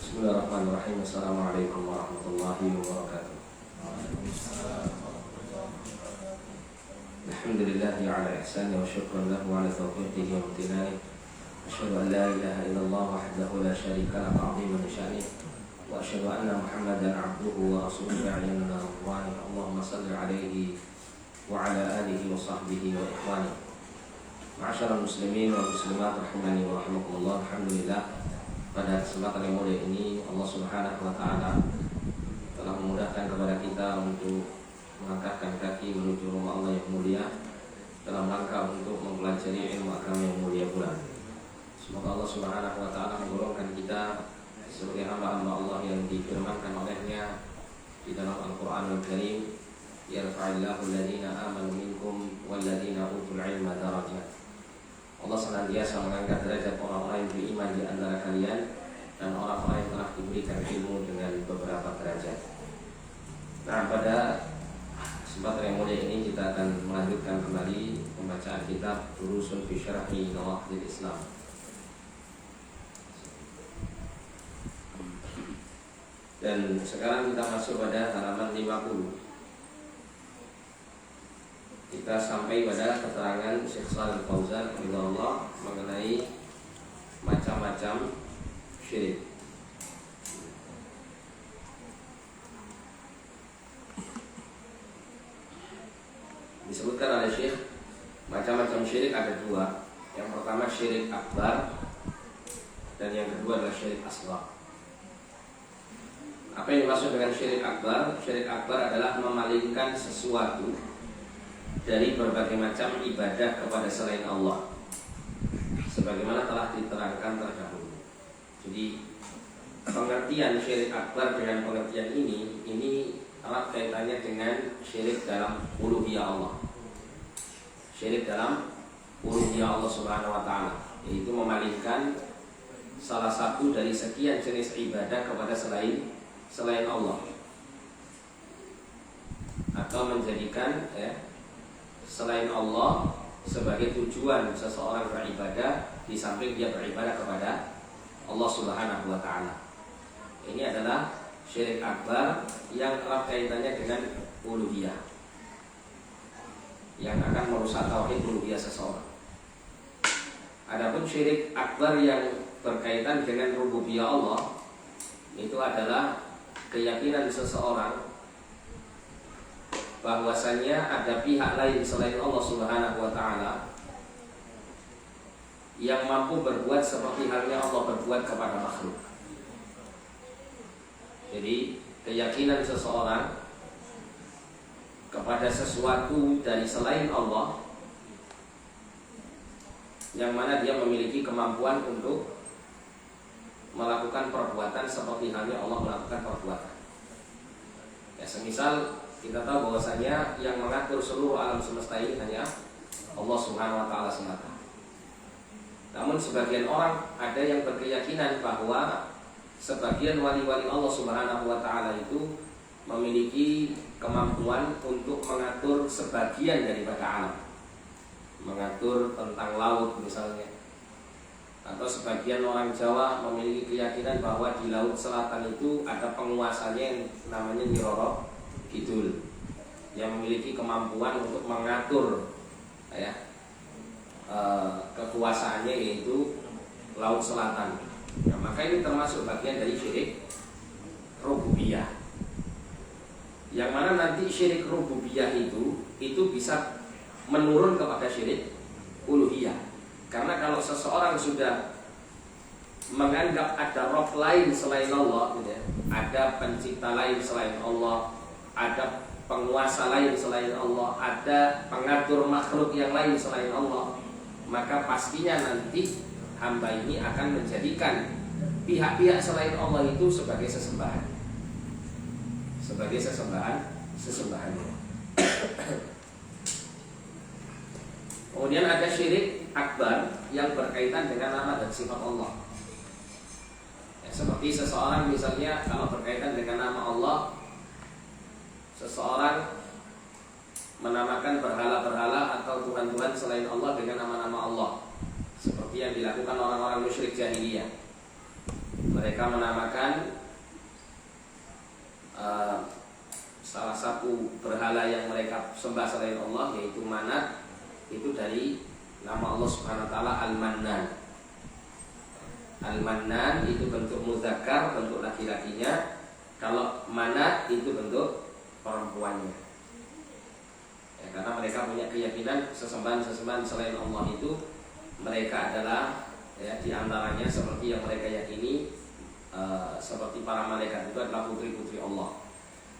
Bismillahirrahmanirrahim. Assalamualaikum warahmatullahi wabarakatuh. Alhamdulillahi ala ihsani wa syukran lahu ala taufiqihi wa amtinani. Asyhadu an la ilaha illallah wahdahu la syarika lahu ta'ziman li sya'nihi wa asyhadu anna Muhammadan 'abduhu wa rasuluhu da'iyana ridwani. Allahumma shalli 'alaihi wa 'ala alihi wa sahbihi wa ikhwani. Ma'asyiral muslimin wal muslimat rahimani wa rahimakumullah. Alhamdulillah, pada kesempatan yang mulia ini Allah Subhanahu wa taala telah memudahkan kepada kita untuk melangkahkan kaki menuju rumah Allah yang mulia dalam rangka untuk mempelajari ilmu agama yang mulia pula. Semoga Allah Subhanahu wa taala menggolongkan kita sebagai hamba-hamba Allah yang difirmankan olehnya di dalam Al-Qur'anul Karim, yarfa'illahu alladziina aamanu minkum walladziina utul 'ilma darajat. Allah senantiasa mengangkat derajat orang-orang yang beriman di antara kalian dan orang-orang yang telah diberikan ilmu dengan beberapa derajat. Nah, pada kesempatan yang mulia ini kita akan melanjutkan kembali pembacaan kitab Durusun fi Syarhi Nawaqidil Islam. Dan sekarang kita masuk pada halaman 50. Kita sampai pada keterangan Syekh Shalih Fauzan rahimahullah mengenai macam-macam syirik. Disebutkan oleh Syekh macam-macam syirik ada dua. Yang pertama syirik akbar dan yang kedua adalah syirik asghar. Apa yang dimaksud dengan syirik akbar? Syirik akbar adalah memalingkan sesuatu dari berbagai macam ibadah kepada selain Allah, sebagaimana telah diterangkan terdahulu. Jadi pengertian syirik akbar dengan pengertian ini erat kaitannya dengan syirik dalam uluhiyah Allah. Syirik dalam uluhiyah Allah Subhanahu wa taala, yaitu memalingkan salah satu dari sekian jenis ibadah kepada selain Allah, atau menjadikan selain Allah sebagai tujuan seseorang beribadah di samping dia beribadah kepada Allah Subhanahu wa taala. Ini adalah syirik akbar yang erat kaitannya dengan uluhiyah, yang akan merusak tauhid uluhiyah seseorang. Adapun syirik akbar yang berkaitan dengan rububiyah Allah, itu adalah keyakinan seseorang bahwasanya ada pihak lain selain Allah Subhanahu wa taala yang mampu berbuat seperti halnya Allah berbuat kepada makhluk. Jadi keyakinan seseorang kepada sesuatu dari selain Allah yang mana dia memiliki kemampuan untuk melakukan perbuatan seperti halnya Allah melakukan perbuatan. Ya, semisal kita tahu bahwasanya yang mengatur seluruh alam semesta ini hanya Allah Subhanahu wa taala semata. Namun sebagian orang ada yang berkeyakinan bahwa sebagian wali-wali Allah Subhanahu wa taala itu memiliki kemampuan untuk mengatur sebagian daripada alam. Mengatur tentang laut misalnya. Atau sebagian orang Jawa memiliki keyakinan bahwa di laut selatan itu ada penguasanya yang namanya Nyi Roro Kidul, yang memiliki kemampuan untuk mengatur kekuasaannya, yaitu laut selatan. Nah, maka ini termasuk bagian dari syirik rububiyah, yang mana nanti syirik rububiyah itu bisa menurun kepada syirik uluhiyah. Karena kalau seseorang sudah menganggap ada roh lain selain Allah, ada pencipta lain selain Allah, ada penguasa lain selain Allah, ada pengatur makhluk yang lain selain Allah, maka pastinya nanti hamba ini akan menjadikan pihak-pihak selain Allah itu sebagai sesembahan, sesembahannya. Kemudian ada syirik akbar yang berkaitan dengan nama dan sifat Allah. Seperti seseorang misalnya kalau berkaitan dengan nama Allah, seseorang menamakan berhala-berhala atau tuhan-tuhan selain Allah dengan nama-nama Allah, seperti yang dilakukan orang-orang musyrik jahiliyah. Mereka menamakan sembah selain Allah, yaitu Manat, itu dari nama Allah Subhanahu wa taala Al-Mannan. Al-Mannan itu bentuk muzakkar, bentuk laki-lakinya. Kalau Manat itu bentuk perempuannya. Ya, karena mereka punya keyakinan sesembahan-sesembahan selain Allah itu mereka adalah ya, diantaranya seperti yang mereka yakini seperti para malaikat itu adalah putri-putri Allah.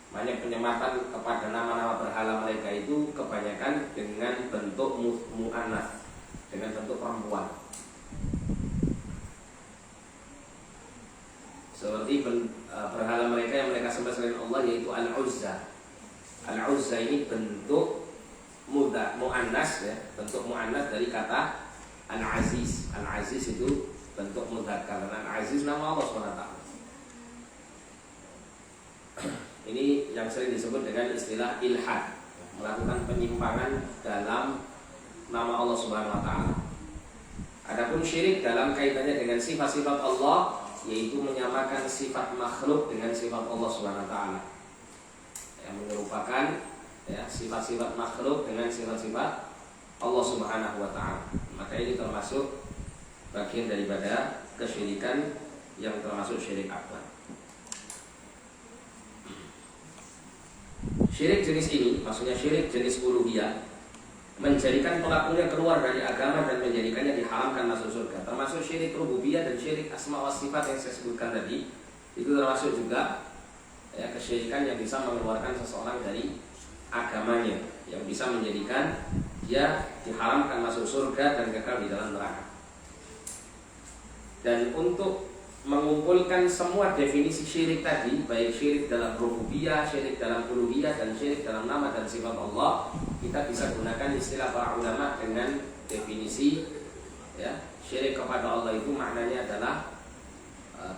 Makanya penyematan kepada nama-nama berhala mereka itu kebanyakan dengan bentuk mu'annas, dengan bentuk perempuan. Seperti berhala mereka yang mereka sembah selain Allah, yaitu Al-Uzza. Al-Uzza ini bentuk mu'annas ya, bentuk mu'annas dari kata Al-Aziz. Al-Aziz itu bentuk mudzakkar. Al-Aziz nama Allah SWT. Ini yang sering disebut dengan istilah ilhad, melakukan penyimpangan dalam nama Allah Subhanahu wa taala. Adapun syirik dalam kaitannya dengan sifat-sifat Allah, yaitu menyamakan sifat makhluk dengan sifat Allah Subhanahu wa taala. Yang menyerupakan ya, sifat-sifat makhluk dengan sifat-sifat Allah Subhanahu wa taala. Maka ini termasuk bagian daripada kesyirikan yang termasuk syirik akbar. Syirik jenis ini, maksudnya syirik jenis uluhiyah, menjadikan pelakunya keluar dari agama dan menjadikannya diharamkan masuk surga. Termasuk syirik rububiyah dan syirik asma wa sifat yang saya sebutkan tadi. Itu termasuk juga ya, kesyirikan yang bisa mengeluarkan seseorang dari agamanya, yang bisa menjadikan dia diharamkan masuk surga dan kekal di dalam neraka. Dan untuk mengumpulkan semua definisi syirik tadi, baik syirik dalam rububiyah, syirik dalam uluhiyah, dan syirik dalam nama dan sifat Allah, kita bisa gunakan istilah para ulama dengan definisi ya, syirik kepada Allah itu maknanya adalah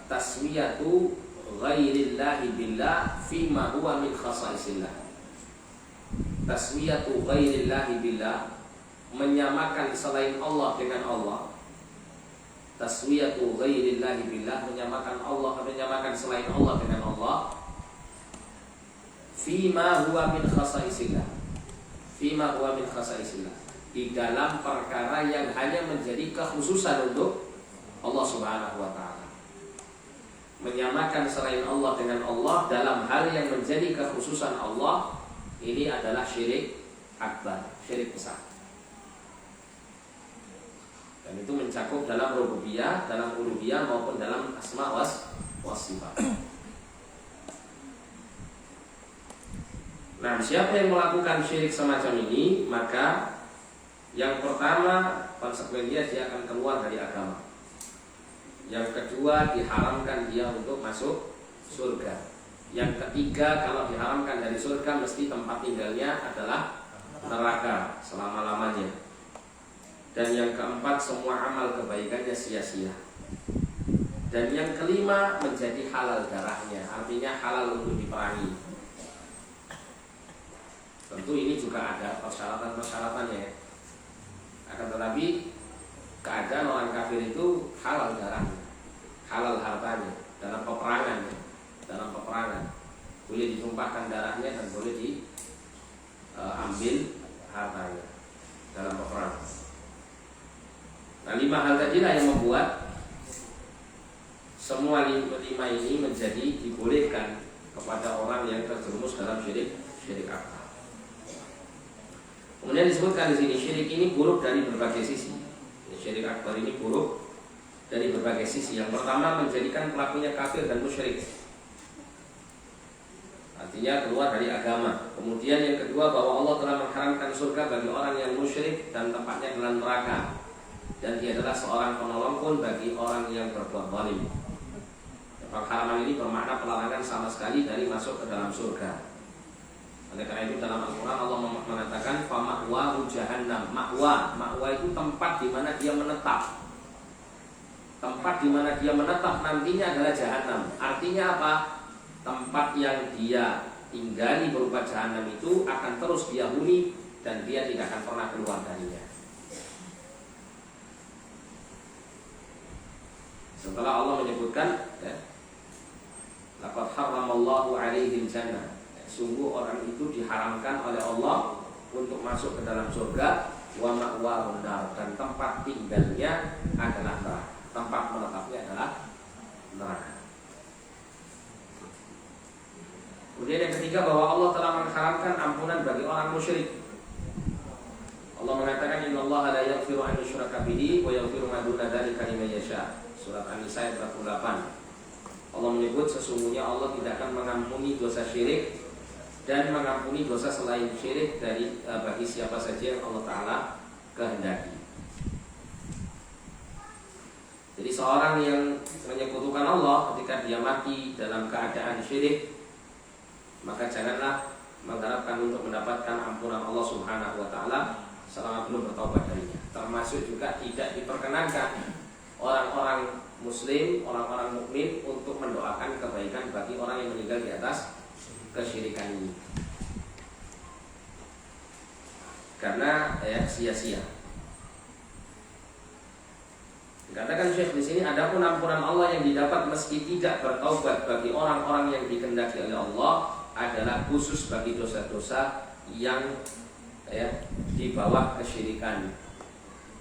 tasmiyatu ghairillahi billah fima huwa min khasaisillah. Tasmiyatu ghairillahi billah, menyamakan selain Allah dengan Allah. Taswiyatu ghairillahi billah, menyamakan Allah, menyamakan selain Allah dengan Allah. Fima huwa min khasaisillah. Fima huwa min khasaisillah, di dalam perkara yang hanya menjadi kekhususan untuk Allah Subhanahu wa taala. Menyamakan selain Allah dengan Allah dalam hal yang menjadi kekhususan Allah, ini adalah syirik akbar, syirik besar. Dan itu mencakup dalam rububiyah, dalam uluhiyah maupun dalam asma wa sifat. Nah, siapa yang melakukan syirik semacam ini, maka yang pertama konsekuensinya dia akan keluar dari agama. Yang kedua, diharamkan dia untuk masuk surga. Yang ketiga, kalau diharamkan dari surga, mesti tempat tinggalnya adalah neraka selama-lamanya. Dan yang keempat, semua amal kebaikannya sia-sia. Dan yang kelima, menjadi halal darahnya, artinya halal untuk diperangi. Tentu ini juga ada persyaratan-persyaratannya. Akan tetapi keadaan orang kafir itu halal darahnya, halal hartanya dalam peperangan, boleh ditumpahkan darahnya dan boleh diambil hartanya dalam peperangan. Nah, 5 hal tadilah yang membuat semua 5 ini menjadi dibolehkan kepada orang yang terjerumus dalam syirik akbar. Kemudian disebutkan di sini syirik ini buruk dari berbagai sisi. Syirik akbar ini buruk dari berbagai sisi. Yang pertama, menjadikan pelakunya kafir dan musyrik, artinya keluar dari agama. Kemudian yang kedua, bahwa Allah telah mengharamkan surga bagi orang yang musyrik dan tempatnya dalam neraka, dan dia adalah seorang penolong pun bagi orang yang berbuat zalim. Pengharaman ini bermakna pelarangan sama sekali dari masuk ke dalam surga. Oleh karena itu dalam Al-Quran Allah mengatakan fama'wahu jahannam. Ma'wa itu tempat di mana dia menetap. Tempat di mana dia menetap nantinya adalah jahannam. Artinya apa? Tempat yang dia tinggali berupa jahannam itu akan terus dia huni dan dia tidak akan pernah keluar darinya. Setelah Allah menyebutkan laqad harramallahu 'alaihil jannah, sungguh orang itu diharamkan oleh Allah untuk masuk ke dalam surga, wa ma'wahun nar, dan tempat tinggalnya adalah neraka. Tempat menetapnya adalah neraka. Kemudian yang ketiga, bahwa Allah telah mengharamkan ampunan bagi orang musyrik. Allah mengatakan, innallaha la yaghfiru an yushraka bihi wa yaghfiru ma duna dzalika liman yasha. Surat An-Nisa ayat 48. Allah menyebut sesungguhnya Allah tidak akan mengampuni dosa syirik dan mengampuni dosa selain syirik bagi siapa saja yang Allah Ta'ala kehendaki. Jadi seorang yang menyekutukan Allah ketika dia mati dalam keadaan syirik, maka janganlah mengharapkan untuk mendapatkan ampunan Allah Subhanahu wa Ta'ala selama belum bertaubat darinya. Termasuk juga tidak diperkenankan orang-orang muslim, orang-orang mukmin untuk mendoakan kebaikan bagi orang yang meninggal di atas kesyirikan ini, karena sia-sia. Dikatakan Syekh di sini, adapun ampunan Allah yang didapat meski tidak bertaubat bagi orang-orang yang dikehendaki oleh Allah adalah khusus bagi dosa-dosa yang di bawah kesyirikan.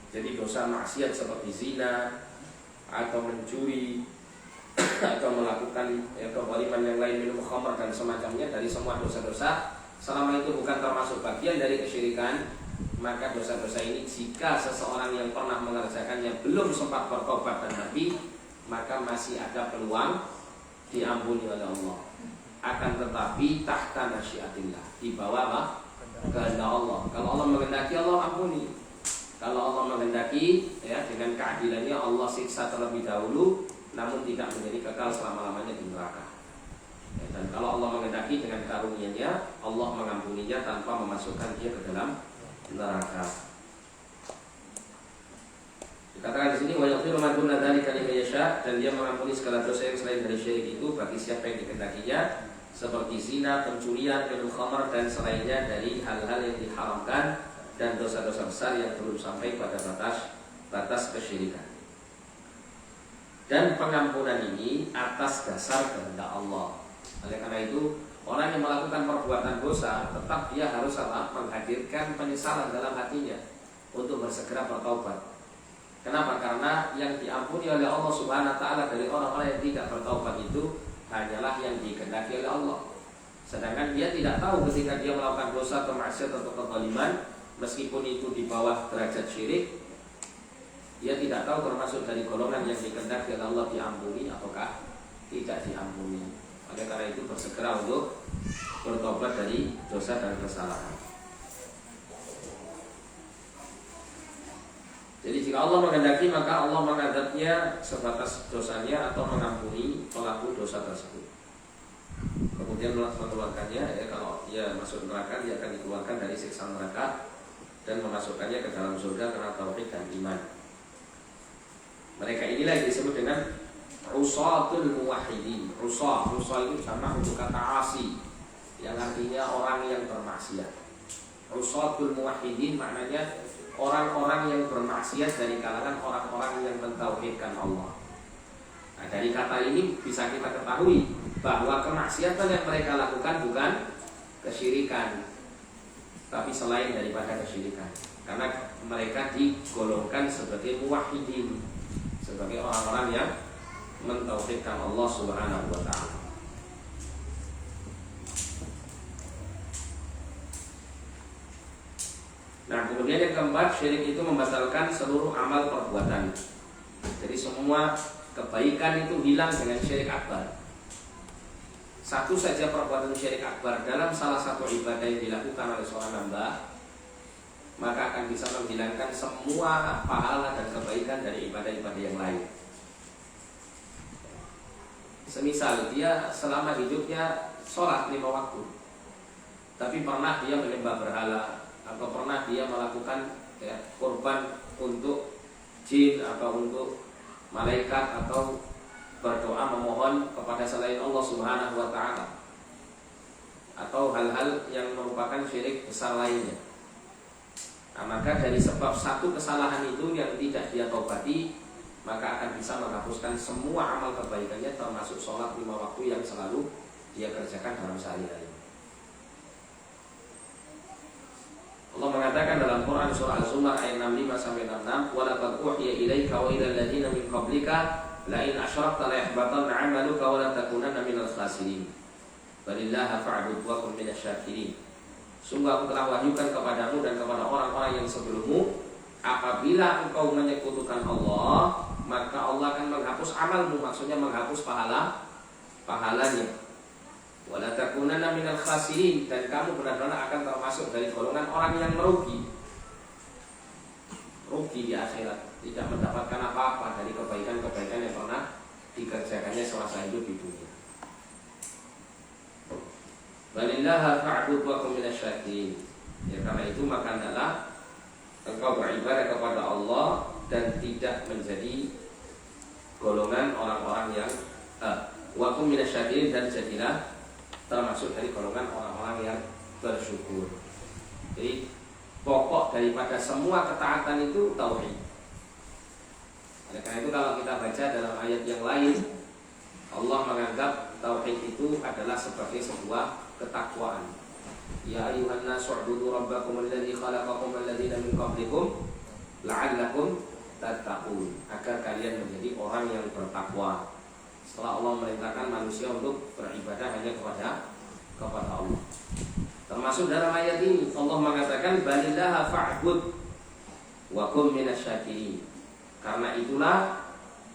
Jadi dosa maksiat seperti zina atau mencuri atau melakukan kezaliman yang lain, minum khamr dan semacamnya, dari semua dosa-dosa, selama itu bukan termasuk bagian dari kesyirikan, maka dosa-dosa ini jika seseorang yang pernah mengerjakannya belum sempat bertobat dan mati, maka masih ada peluang diampuni oleh Allah. Akan tetapi tahta masyiatillah, di bawah kehendak Allah. Kalau Allah menghendaki, Allah ampuni. Kalau Allah menghendaki, dengan keadilannya Allah siksa terlebih dahulu, namun tidak menjadi kekal selama-lamanya di neraka. Dan kalau Allah menghendaki, dengan karunia-Nya Allah mengampuninya tanpa memasukkan dia ke dalam neraka. Dikatakan di sini, wa yaghfiru ma duna dzalika liman yasha, dan dia mengampuni segala dosa yang selain dari syirik itu bagi siapa yang dikehendakinya, seperti zina, pencurian, minum khamr dan selainnya dari hal-hal yang diharamkan dan dosa-dosa besar yang belum sampai pada batas kesyirikan. Dan pengampunan ini atas dasar kehendak Allah. Oleh karena itu, orang yang melakukan perbuatan dosa tetap dia harus menghadirkan penyesalan dalam hatinya untuk bersegera bertaubat. Kenapa? Karena yang diampuni oleh Allah Subhanahu wa Ta'ala dari orang-orang yang tidak bertaubat itu hanyalah yang dikehendaki oleh Allah. Sedangkan dia tidak tahu ketika dia melakukan dosa atau maksiat atau kezaliman, meskipun itu di bawah derajat syirik, dia tidak tahu termasuk dari golongan yang dikehendaki oleh Allah diampuni ataukah tidak diampuni. Oleh karena itu bersegera untuk bertobat dari dosa dan kesalahan. Jadi jika Allah menghendaki, maka Allah mengadabnya sebatas dosanya atau mengampuni pelaku dosa tersebut. Kemudian mengeluarkannya, kalau dia masuk neraka, dia akan dikeluarkan dari siksa neraka dan memasukkannya ke dalam surga karena tauhid dan iman. Mereka inilah yang disebut dengan usatul muwahhidin. Usah itu jamak untuk kata asi, yang artinya orang yang bermaksiat. Usatul muwahhidin maknanya orang-orang yang bermaksiat dari kalangan orang-orang yang mentauhidkan Allah. Nah, dari kata ini bisa kita ketahui bahwa kemaksiatan yang mereka lakukan bukan kesyirikan, tapi selain daripada kesyirikan. Karena mereka digolongkan sebagai muwahhidin, sebagai orang-orang yang mentauhidkan Allah Subhanahu wa Ta'ala. Nah, kemudian yang keempat, syirik itu membatalkan seluruh amal perbuatan. Jadi semua kebaikan itu hilang dengan syirik akbar. Satu saja perbuatan syirik akbar dalam salah satu ibadah yang dilakukan oleh seorang hamba, maka akan bisa menghilangkan semua pahala dan kebaikan dari ibadah-ibadah yang lain. Semisal dia selama hidupnya sholat 5 waktu, tapi pernah dia menyembah berhala, atau pernah dia melakukan kurban untuk jin atau untuk malaikat, atau berdoa memohon kepada selain Allah Subhanahu wa Ta'ala, atau hal-hal yang merupakan syirik besar lainnya. Nah, maka dari sebab satu kesalahan itu yang tidak dia taubati, maka akan bisa menghapuskan semua amal kebaikannya, termasuk sholat 5 waktu yang selalu dia kerjakan dalam sehari-hari. surah Al-Zumar ayat 65 sampai 66, wa laqad uhiya ilaika wa ilal ladzina min qablika la in asyrakta la yahbatanna 'amaluka wa la takunanna minal khasirin. Walillaha fa'bud wa kun minasyakirin. Sungguh aku telah wahyukan kepadamu dan kepada orang-orang yang sebelummu, apabila engkau menyekutukan Allah, maka Allah akan menghapus amalmu, maksudnya menghapus pahalanya. Wala takunanna minal khasirin, dan kamu benar-benar akan termasuk dari golongan orang yang merugi di akhirat, tidak mendapatkan apa-apa dari kebaikan-kebaikan yang pernah dikerjakannya semasa hidup di dunia. Walillaha fa'bud wa kum minasyakirin. Ya, karena itu maka hendaklah engkau beribadah kepada Allah dan tidak menjadi golongan orang-orang yang wa kum minasyakirin, dan jadilah termasuk dari golongan orang-orang yang bersyukur. Jadi pokok daripada semua ketaatan itu tauhid. Oleh karena itu kalau kita baca dalam ayat yang lain, Allah menganggap tauhid itu adalah sebagai sebuah ketakwaan. Ya ayyuhan nasu u'budu rabbakum alladzi khalaqakum walladzina min qablikum la'allakum tattaqun, agar kalian menjadi orang yang bertakwa. Setelah Allah merintahkan manusia untuk beribadah hanya kepada Allah. Termasuk dalam ayat ini Allah mengatakan balillaha fa'bud wa kum minasyakirin. Karena itulah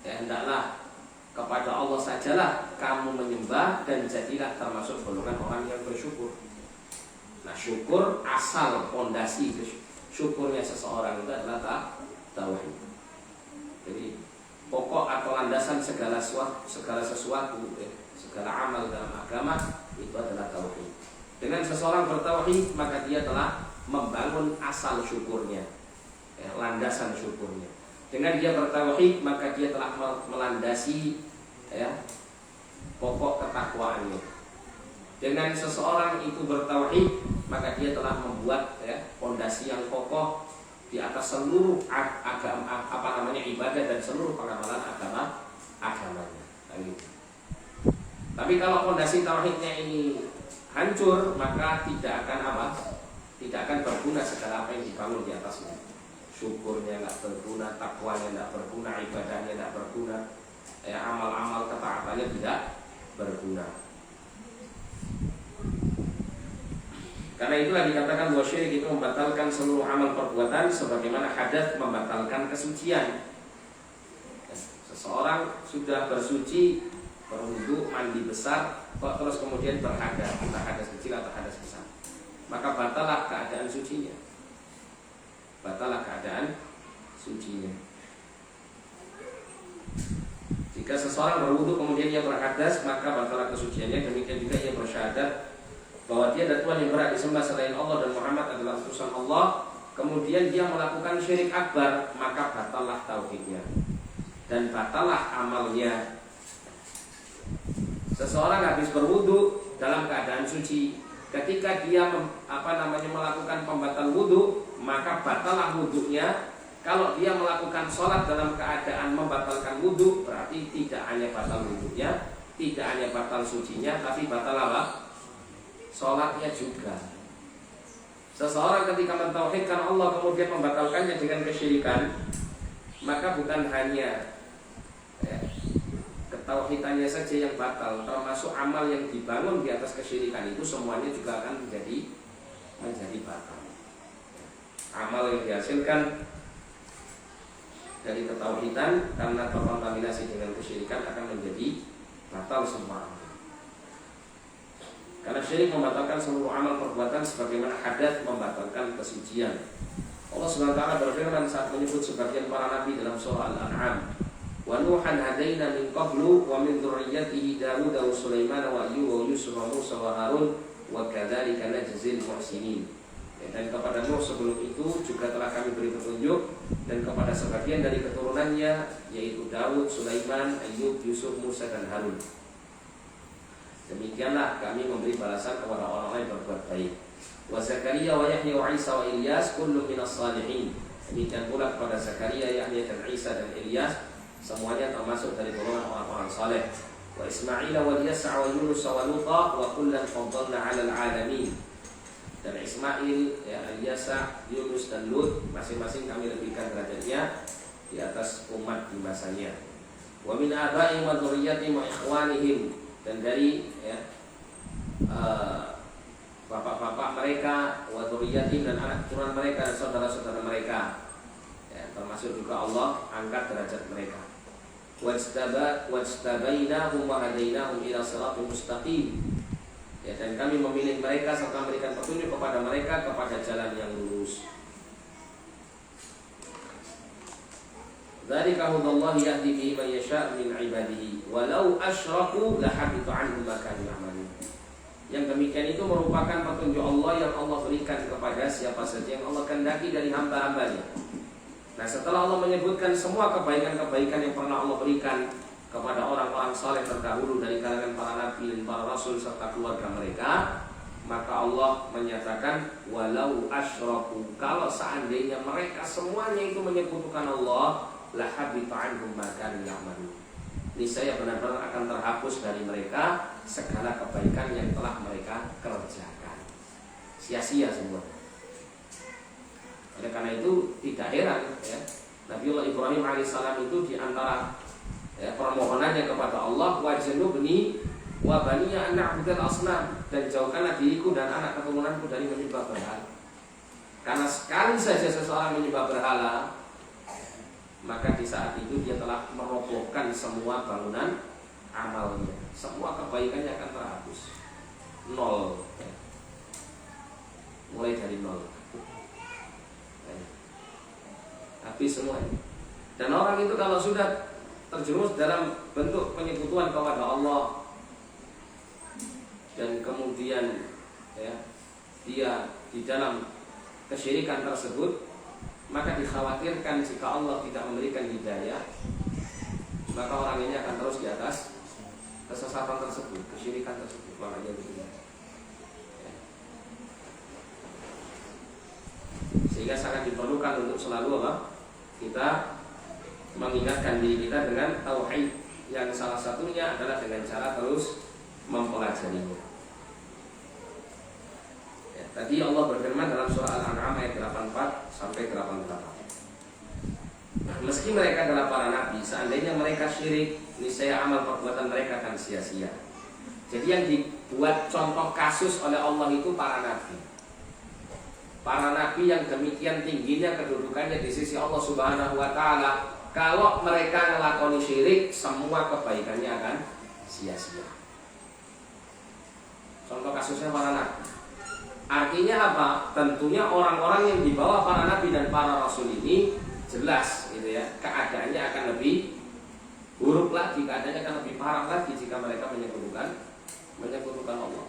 hendaklah kepada Allah sajalah kamu menyembah dan jadilah termasuk golongan orang yang bersyukur. Nah, syukur asal fondasi syukurnya seseorang itu adalah tauhid. Jadi pokok atau landasan segala sesuatu, segala amal dalam agama itu adalah tauhid. Dengan seseorang bertauhid, maka dia telah membangun asal syukurnya, landasan syukurnya. Dengan dia bertauhid, maka dia telah melandasi pokok ketakwaannya. Dengan seseorang itu bertauhid, maka dia telah membuat fondasi yang kokoh di atas seluruh agama, ibadah dan seluruh pengamalan agamanya. Tapi kalau fondasi tauhidnya ini hancur, maka tidak akan berguna segala apa yang dibangun di atasnya. Syukurnya tidak berguna, takwanya tidak berguna, ibadahnya tidak berguna, amal-amal ketaatannya tidak berguna. Karena itulah dikatakan bahwa syirik itu membatalkan seluruh amal perbuatan, sebagaimana hadas membatalkan kesucian. Seseorang sudah bersuci, berwudu, mandi besar, kok terus kemudian berhadas, entah hadas kecil atau hadas besar, maka batalah keadaan sucinya. Jika seseorang berwudu kemudian dia berhadas, maka batalah kesuciannya. Demikian juga ia bersyahadat bahwa dia dan Tuhan yang berhak disembah selain Allah dan Muhammad adalah utusan Allah, kemudian dia melakukan syirik akbar, maka batallah tauhidnya dan batallah amalnya. Seseorang habis berwudu dalam keadaan suci, ketika dia melakukan pembatal wudu, maka batallah wudunya. Kalau dia melakukan sholat dalam keadaan membatalkan wudu, berarti tidak hanya batal wudunya, tidak hanya batal sucinya, tapi batal apa? Sholatnya juga. Seseorang ketika mentauhidkan Allah kemudian membatalkannya dengan kesyirikan, maka bukan hanya ketauhidannya saja yang batal, termasuk amal yang dibangun di atas kesyirikan itu semuanya juga akan menjadi batal. Amal yang dihasilkan dari ketauhidan karena terkontaminasi dengan kesyirikan akan menjadi batal semua. Karena syirik membatalkan seluruh amal perbuatan, sebagaimana hadas membatalkan kesucian. Allah SWT berfirman saat menyebut sebagian para nabi dalam surah Al-An'am, wa nuhan hadaina min qablu wa min dzurriyyatihi Daud wa Sulaiman wa Ayyub wa Yusuf wa Musa wa Harun wa kadzalika najzil muhsinin. Dan kepada Nuh sebelum itu juga telah kami beri petunjuk, dan kepada sebagian dari keturunannya yaitu Daud, Sulaiman, Ayyub, Yusuf, Musa dan Harun. Demikianlah kami memberi balasan kepada orang-orang yang berbuat baik. Wa Zakaria wa Yahya wa Isa wa Ilyas kullu minas salihin. Demikian pula kepada Zakaria, Yahya dan Isa dan Ilyas, semuanya termasuk dari golongan orang-orang saleh. Wa Ismail wa Yas'a wa Yunus wa Lut wa kullan faddalna 'alal 'alamin. Dan Ismail, Ilyas, Yunus dan Lut, masing-masing kami lebihkan derajatnya di atas umat di masanya. Wa min abaihim wa dzurriyyatihim wa ikhwanihim, dan dari bapak-bapak mereka, wa dzurriyyatihim, dan anak keturunan mereka dan saudara-saudara mereka. Termasuk juga Allah angkat derajat mereka. Wajtabainahum wa hadainahum ila shiratal mustaqim. Dan kami memilih mereka serta memberikan petunjuk kepada mereka kepada jalan yang lurus. Dzalika hudallahi yahdi bihi man yasha' min 'ibadihi walau asyraku lahabita 'anhum ma kanu ya'malun. Yang demikian itu merupakan petunjuk Allah yang Allah berikan kepada siapa saja yang Allah kehendaki dari hamba-hambanya. Nah, setelah Allah menyebutkan semua kebaikan-kebaikan yang pernah Allah berikan kepada orang-orang saleh terdahulu dari kalangan para nabi dan para rasul serta keluarga mereka, maka Allah menyatakan walau asyraku, kalau seandainya mereka semuanya itu menyekutukan Allah, lahabita anhum ma kanu ya'malun, niscaya benar-benar akan terhapus dari mereka segala kebaikan yang telah mereka kerjakan, sia-sia semua. Oleh karena itu tidak heran Nabiullah Ibrahim alaihissalam itu di antara permohonannya kepada Allah, wajnubni wa baniya an na'budal asnam, dan jauhkanlah diriku dan anak keturunanku dari menyembah berhala. Karena sekali saja seseorang menyembah berhala, maka di saat itu dia telah merobohkan semua bangunan amalnya, semua kebaikannya akan terhapus, nol, mulai dari nol, habis semuanya. Dan orang itu kalau sudah terjerumus dalam bentuk penyekutuan kepada Allah dan kemudian dia di dalam kesyirikan tersebut, maka dikhawatirkan jika Allah tidak memberikan hidayah, maka orang ini akan terus di atas kesesatan tersebut, kesyirikan tersebut. Makanya begitu. Sehingga sangat diperlukan untuk selalu kita mengingatkan diri kita dengan tauhid, yang salah satunya adalah dengan cara terus mempelajarinya. Tadi Allah berfirman dalam surah Al-An'am ayat 84 sampai 88. Meski mereka adalah para nabi, seandainya mereka syirik, niscaya amal perbuatan mereka akan sia-sia. Jadi yang dibuat contoh kasus oleh Allah itu para nabi. Para nabi yang demikian tingginya kedudukannya di sisi Allah Subhanahu wa taala, kalau mereka ngelakoni syirik, semua kebaikannya akan sia-sia. Contoh kasusnya para nabi. Artinya apa? Tentunya orang-orang yang di bawah para nabi dan para rasul ini jelas keadaannya akan lebih buruk lagi, keadaannya akan lebih parah lagi jika mereka menyekutukan Allah.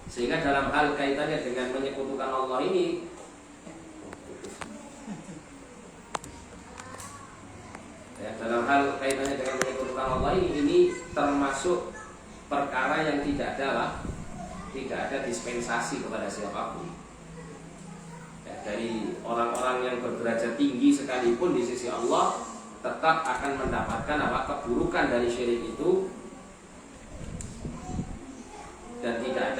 Sehingga dalam hal kaitannya dengan menyekutukan Allah ini, dalam hal kaitannya dengan menyekutukan Allah ini termasuk perkara yang tidak ada dispensasi kepada siapapun. Dari orang-orang yang berderajat tinggi sekalipun di sisi Allah, tetap akan mendapatkan keburukan dari syirik itu, dan tidak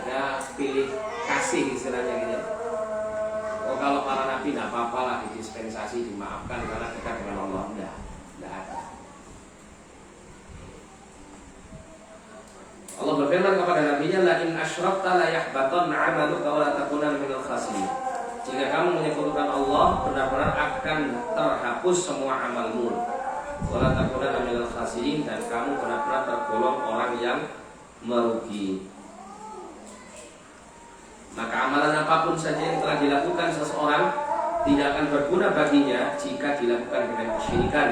ada pilih kasih istilahnya gitu. Oh, kalau para nabi tidak apa-apa lah didispensasi, dimaafkan karena dekat dengan Allah, tidak ada. Allah berfirman kepada nabinya, la in asyrakta la yahbatanna 'amaluka wa la takunanna minal khasirin. Jika kamu menyekutukan Allah, benar-benar akan terhapus semua amalmu. Wa la takunanna minal khasirin, dan kamu benar-benar tergolong orang yang merugi. Maka amalan apapun saja yang telah dilakukan seseorang tidak akan berguna baginya jika dilakukan dengan kesyirikan,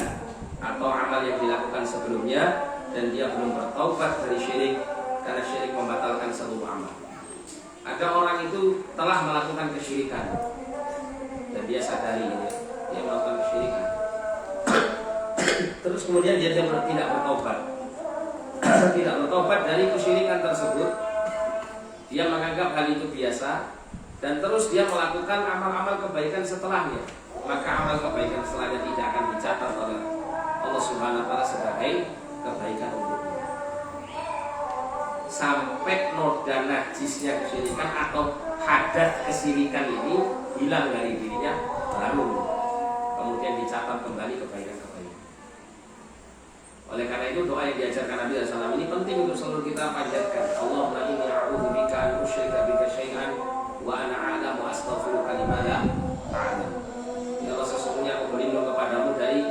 atau amal yang dilakukan sebelumnya dan dia belum bertaubat dari syirik, karena syirik membatalkan seluruh amal. Ada orang itu telah melakukan kesyirikan dan dia sadari dia melakukan kesyirikan, terus kemudian dia tidak bertaubat dari kesyirikan tersebut. Dia menganggap hal itu biasa dan terus dia melakukan amal-amal kebaikan setelahnya, maka amal kebaikan setelahnya tidak akan dicatat oleh Allah Subhanahu wa taala sebagai kebaikan untuknya. sampai noda najisnya kesyirikan atau hadat kesyirikan ini hilang dari dirinya, baru kemudian dicatat kembali kebaikan-kebaikan. Oleh karena itu doa yang diajarkan Nabi SAW ini penting untuk selalu kita panjatkan. Allahumma inni a'udzubika an usyrika bika syai'an wa ana a'lamu astaghfiruka lima la a'lam. Ya Allah, sesungguhnya aku berlindung kepadamu dari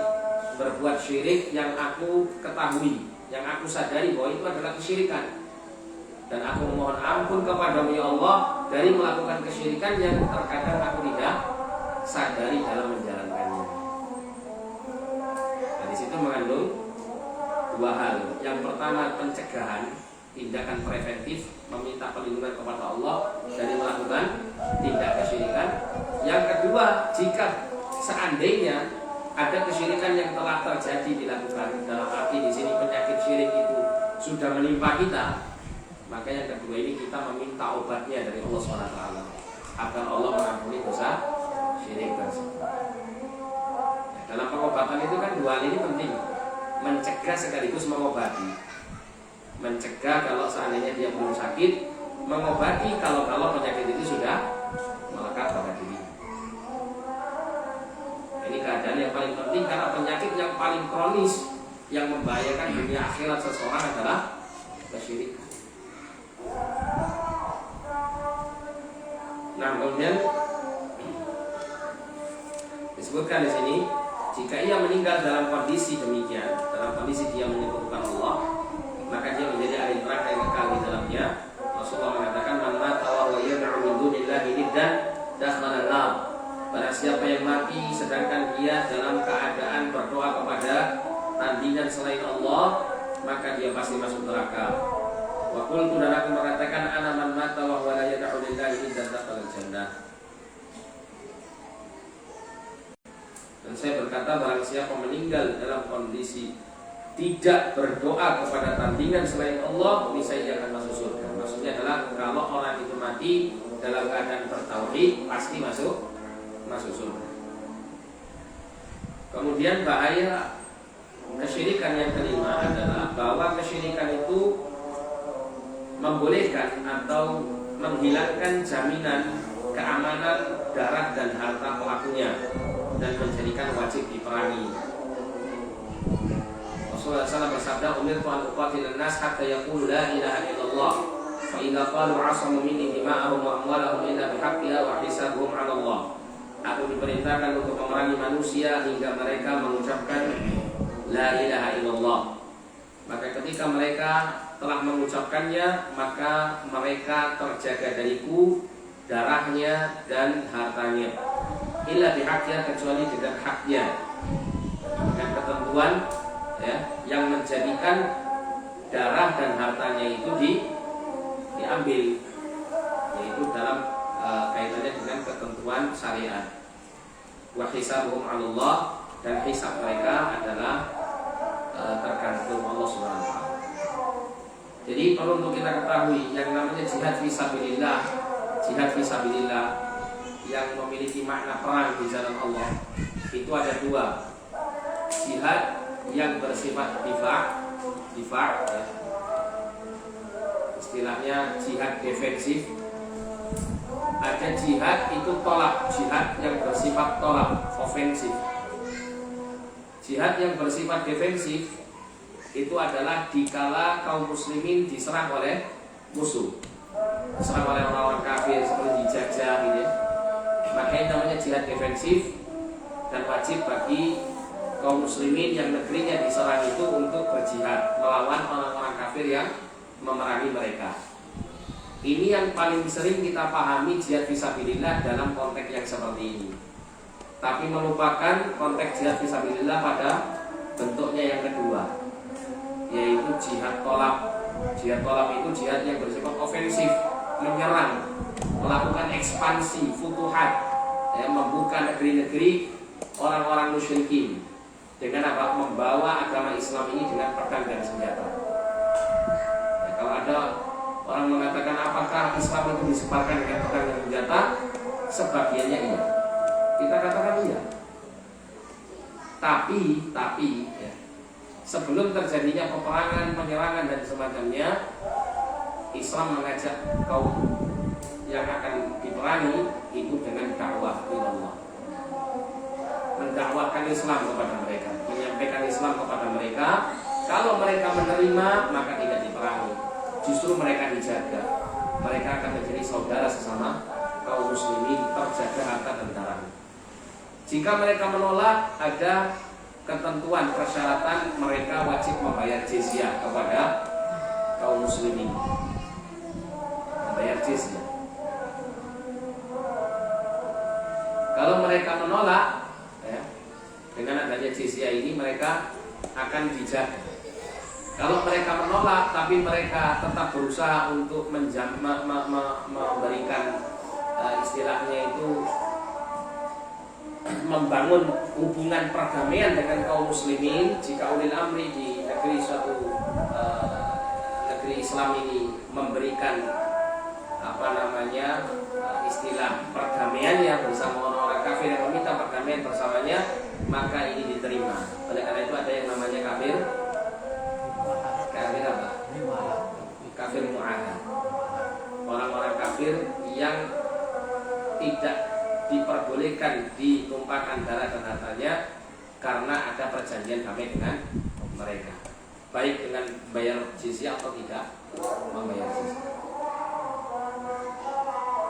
berbuat syirik yang aku ketahui, yang aku sadari bahwa itu adalah kesyirikan. Dan aku memohon ampun kepadamu ya Allah dari melakukan kesyirikan yang terkadang aku tidak sadari dalam menjalankannya. Nah, di situ mengandung dua hal. Yang pertama pencegahan, tindakan preventif, meminta perlindungan kepada Allah dari melakukan tindak kesyirikan. Yang kedua, jika seandainya ada kesyirikan yang telah terjadi dilakukan, dalam arti di sini penyakit syirik itu sudah menimpa kita, maka yang kedua ini kita meminta obatnya dari Allah SWT agar Allah mengampuni dosa syirik tersebut. Nah, dalam pengobatan itu kan dua hal ini penting, mencegah sekaligus mengobati. Mencegah kalau seandainya dia belum sakit, mengobati kalau penyakit itu sudah melekat pada diri. Ini keadaan yang paling penting karena penyakit yang paling kronis yang membahayakan dunia akhirat seseorang adalah kesyirikan. Nah, kemudian disebutkan di sini, jika ia meninggal dalam kondisi demikian, dalam kondisi dia menyebutkan Allah, maka dia menjadi ahli neraka yang kekal di dalamnya. Rasulullah mengatakan, "Man mata wa huwa yad'u min dunillahi niddan dakhala an-nar." Barang siapa yang mati sedangkan dia dalam keadaan berdoa kepada tandingan selain Allah, maka dia pasti masuk neraka. Wa qultu, dan aku mengatakan, ana man mata wa huwa la yad'u lillahi niddan dakhala al-jannah. Dan saya berkata, barang siapa meninggal dalam kondisi tidak berdoa kepada tandingan selain Allah, niscaya dia akan masuk surga. Maksudnya adalah kalau orang itu mati dalam keadaan bertauhid, pasti masuk surga. Kemudian bahaya kesyirikan yang kelima adalah bahwa kesyirikan itu membolehkan atau menghilangkan jaminan keamanan darah dan harta pelakunya dan menjadikan wajib diperangi. Rasulullah SAW bersabda, "Umirtu an uqatilan nas hatta yaqulu la ilaha illallah, fa idza qalu 'asamu minni dima'ahum wa amwalahum illa bihaqqiha wa hisabuhum 'ala Allah." Aku diperintahkan untuk memerangi manusia hingga mereka mengucapkan la ilaha illallah. Maka ketika mereka telah mengucapkannya, maka mereka terjaga dariku darahnya dan hartanya, illa bihaqqiha, kecuali dengan haknya, dengan ketentuan ya, yang menjadikan darah dan hartanya itu diambil, yaitu dalam kaitannya dengan ketentuan syariat. Wa hisabuhum 'ala Allah, dan hisab mereka adalah tergantung Allah Subhanahu wa taala. Jadi perlu untuk kita ketahui yang namanya jihad fisabilillah, jihad fisabilillah yang memiliki makna perang di jalan Allah itu ada dua. Jihad yang bersifat difa' ya. Istilahnya jihad defensif. Ada jihad itu tolak, jihad yang bersifat tolak, ofensif. Jihad yang bersifat defensif itu adalah dikala kaum muslimin diserang oleh musuh, diserang oleh orang-orang kafir seperti dijajah gitu ya. Makanya namanya jihad defensif, dan wajib bagi kaum muslimin yang negerinya diserang itu untuk berjihad melawan orang-orang kafir yang memerangi mereka. Ini yang paling sering kita pahami jihad fisabilillah dalam konteks yang seperti ini. Tapi melupakan konteks jihad fisabilillah pada bentuknya yang kedua, yaitu jihad tolak. Jihad tolak itu jihad yang bersifat ofensif, menyerang, melakukan ekspansi, futuhat, ya, membuka negeri-negeri orang-orang musyrikin dengan apa? Membawa agama Islam ini dengan pedang dan senjata. Ya, kalau ada orang mengatakan apakah Islam itu disebarkan dengan pedang dan senjata, sebagiannya iya. Kita katakan iya. Tapi ya, sebelum terjadinya peperangan, penyerangan dan semacamnya, Islam mengajak kaum yang akan diperangi itu dengan dakwah ilallah, mendakwakan Islam kepada mereka, menyampaikan Islam kepada mereka. Kalau mereka menerima maka tidak diperangi, justru mereka dijaga. Mereka akan menjadi saudara sesama kaum muslimin, terjaga harta dan darahnya. Jika mereka menolak, ada ketentuan persyaratan, mereka wajib membayar jizyah kepada kaum muslimin, membayar jizyah. Kalau mereka menolak, ya, dengan adanya jizyah ini mereka akan dijaga. Kalau mereka menolak tapi mereka tetap berusaha untuk memberikan istilahnya itu membangun hubungan perdamaian dengan kaum muslimin, jika ulil amri di negeri suatu negeri Islam ini memberikan istilah perdamaian yang bersama orang-orang kafir yang meminta perdamaian bersamanya, maka ini diterima. Oleh karena itu ada yang namanya kafir apa? Kafir mu'ahad. Orang-orang kafir yang tidak diperbolehkan ditumpahkan darah dan hartanya karena ada perjanjian damai dengan mereka, baik dengan bayar jizyah atau tidak membayar jizyah.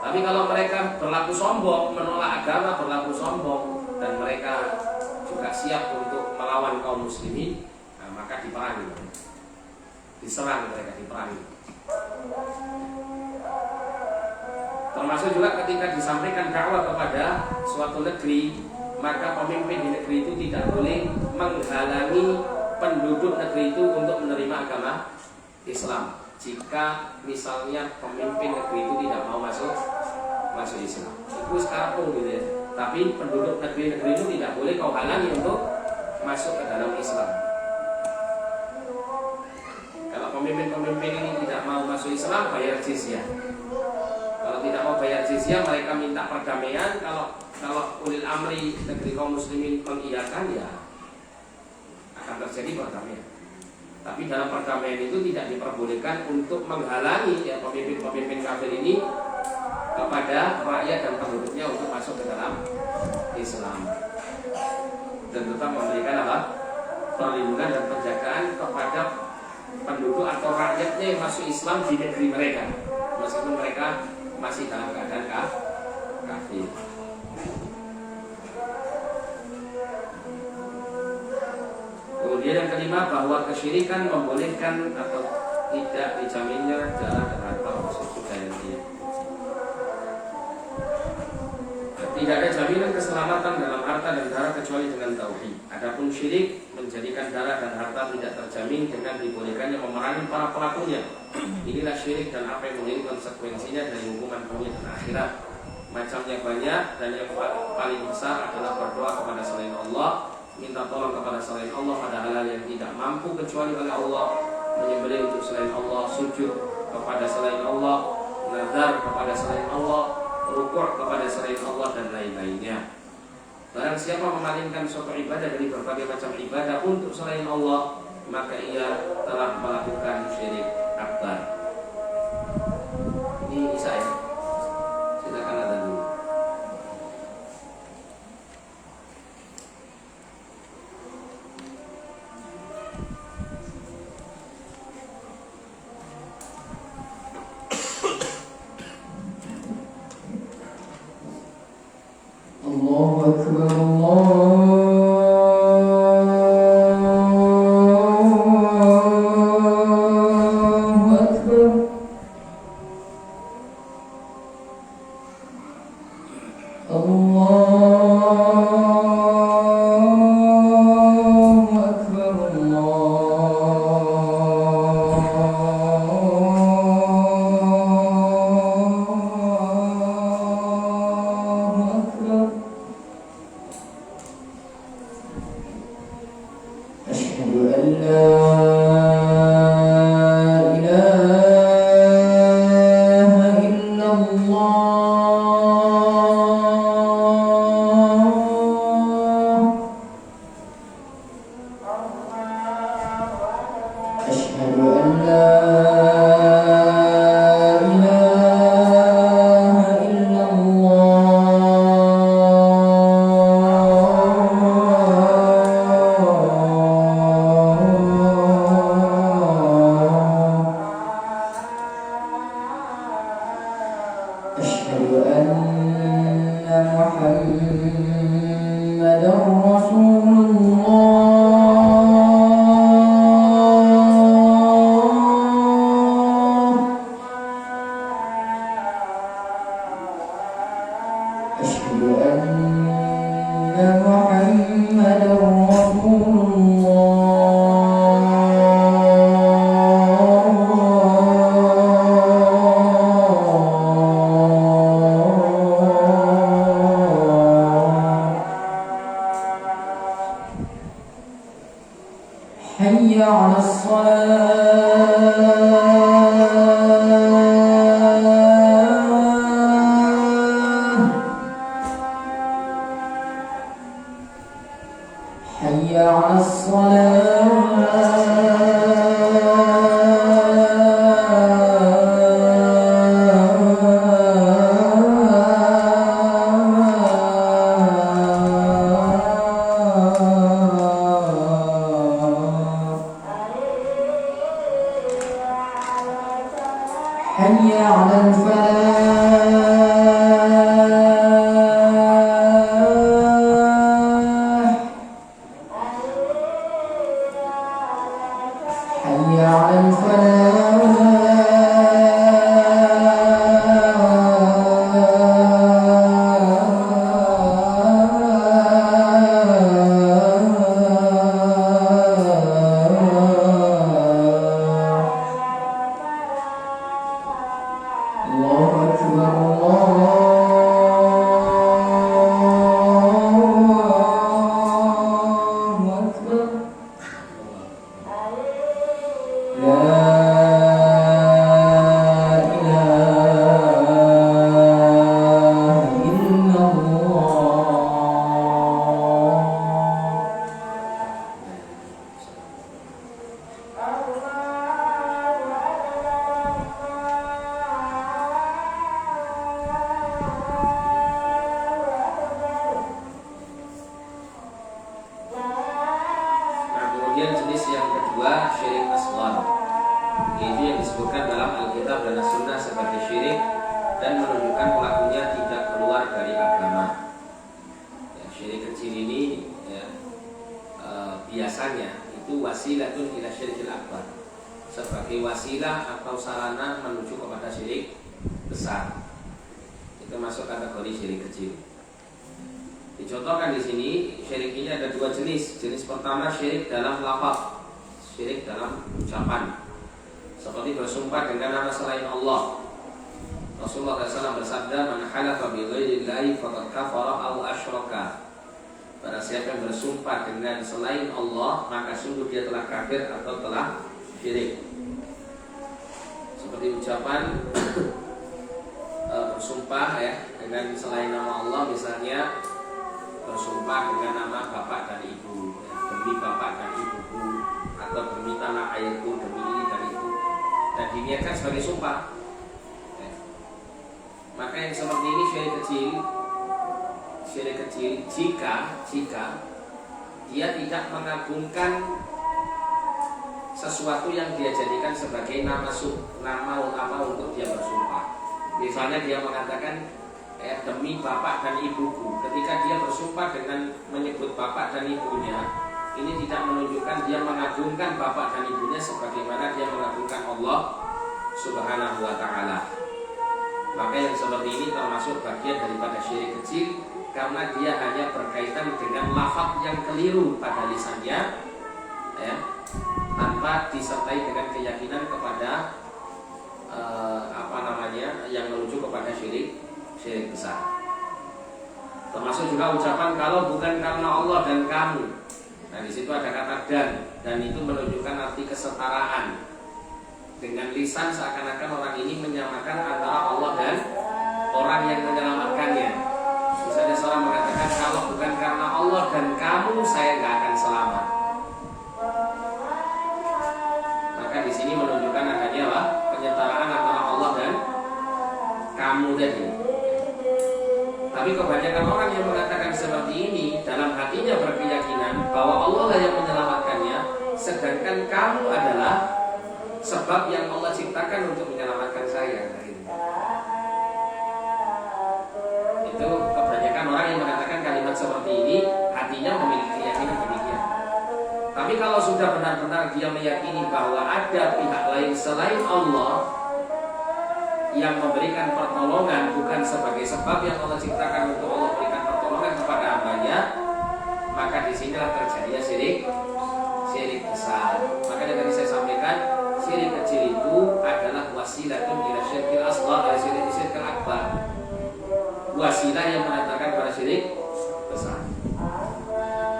Tapi kalau mereka berlaku sombong, menolak agama, berlaku sombong, dan mereka juga siap untuk melawan kaum muslimin, maka diperangi, diserang mereka, diperangi. Termasuk juga ketika disampaikan dakwah kepada suatu negeri, maka pemimpin di negeri itu tidak boleh menghalangi penduduk negeri itu untuk menerima agama Islam. Jika misalnya pemimpin negeri itu tidak mau masuk Islam, itu sekarang pun gitu ya. Tapi penduduk negeri-negeri itu tidak boleh kau halangi untuk masuk ke dalam Islam. Kalau pemimpin-pemimpin ini tidak mau masuk Islam, bayar jizyah. Kalau tidak mau bayar jizyah, mereka minta perdamaian. Kalau ulil amri negeri kaum muslimin mengiyakan, ya akan terjadi perdamaian. Tapi dalam perdamaian itu tidak diperbolehkan untuk menghalangi ya pemimpin-pemimpin kafir ini kepada rakyat dan penduduknya untuk masuk ke dalam Islam, dan tetap memberikan perlindungan dan penjagaan kepada penduduk atau rakyatnya yang masuk Islam di negeri mereka, meskipun mereka masih dalam keadaan kafir. Kemudian yang kelima, bahwa kesyirikan membolehkan atau tidak dijaminnya darah dan harta sudah yang dia. Tidak ada jaminan keselamatan dalam harta dan darah kecuali dengan tauhid. Adapun syirik menjadikan darah dan harta tidak terjamin dengan dibolehkannya memerangi para pelakunya. Inilah syirik dan apa yang menjadi konsekuensinya dari hukuman dunia dan akhirat. Macamnya banyak, dan yang paling besar adalah berdoa kepada selain Allah, minta tolong kepada selain Allah pada hal-hal yang tidak mampu kecuali oleh Allah, menyembelih untuk selain Allah, sujud kepada selain Allah, nazar kepada selain Allah, rukuk kepada selain Allah, dan lain-lainnya. Barang siapa memalingkan suatu ibadah dari berbagai macam ibadah untuk selain Allah, maka ia telah melakukan syirik akbar. Ini saya. Silakan ada dulu. Allahu Akbar, Allahu Akbar. Allahu Akbar, Allahu Akbar. Asyhadu an la ilaha illallah. Asyhadu an la حي على الصلاة حي على حي على الفلاح حي على الله أكبر الله أكبر لا إله إلا الله Nah, kemudian jenis yang kedua syirik asghar. Itu yang disebutkan dalam Alkitab dan As-Sunnah sebagai syirik dan menunjukkan pelakunya tidak keluar dari agama. Ya, syirik kecil ini ya, biasanya itu wasilatun ila syirikil akbar, sebagai wasilah atau sarana menuju kepada syirik besar. Itu masuk kategori syirik kecil. Dicontohkan di sini syirik ini ada dua jenis. Jenis pertama syirik dalam lafaz, syirik dalam ucapan, seperti bersumpah dengan nama selain Allah. Rasulullah SAW bersabda, "Man halafa bi ghairillahi faqad kafara aw asyraka." Barang siapa yang bersumpah dengan selain Allah, maka sungguh dia telah kafir atau telah syirik. Seperti ucapan bersumpah ya dengan selain nama Allah, misalnya bersumpah dengan nama bapak dan ibu ya, demi bapak dan ibuku, atau demi tanah airku, demi ini dan itu, dan diniatkan sebagai sumpah ya. Maka yang seperti ini syirik kecil jika dia tidak mengagungkan sesuatu yang dia jadikan sebagai nama untuk dia bersumpah. Misalnya dia mengatakan demi bapak dan ibuku. Ketika dia bersumpah dengan menyebut bapak dan ibunya, ini tidak menunjukkan dia mengagungkan bapak dan ibunya sebagaimana dia mengagungkan Allah Subhanahu wa ta'ala. Maka yang seperti ini termasuk bagian daripada syirik kecil, karena dia hanya berkaitan dengan lafaz yang keliru pada lisannya ya, tanpa disertai dengan keyakinan kepada yang menuju kepada syirik besar. Termasuk juga ucapan kalau bukan karena Allah dan kamu. Nah, di situ ada kata dan itu menunjukkan arti kesetaraan. Dengan lisan seakan-akan orang ini menyamakan antara Allah dan orang yang menyelamatkannya. Misalnya seorang mengatakan kalau bukan karena Allah dan kamu, saya nggak akan selamat. Maka di sini menunjukkan adanya penyetaraan antara Allah dan kamu tadi. Tapi kebanyakan orang yang mengatakan seperti ini dalam hatinya berkeyakinan bahwa Allah lah yang menyelamatkannya, sedangkan kamu adalah sebab yang Allah ciptakan untuk menyelamatkan saya. Itu kebanyakan orang yang mengatakan kalimat seperti ini hatinya memiliki keyakinan demikian. Tapi kalau sudah benar-benar dia meyakini bahwa ada pihak lain selain Allah yang memberikan pertolongan bukan sebagai sebab yang Allah ciptakan untuk Allah berikan pertolongan kepada hambanya, maka disinilah terjadinya syirik besar. Makanya tadi saya sampaikan syirik kecil itu adalah wasilatun ila syirkil asghar, syirkil akbar. Wasilah yang mengantarkan pada syirik besar.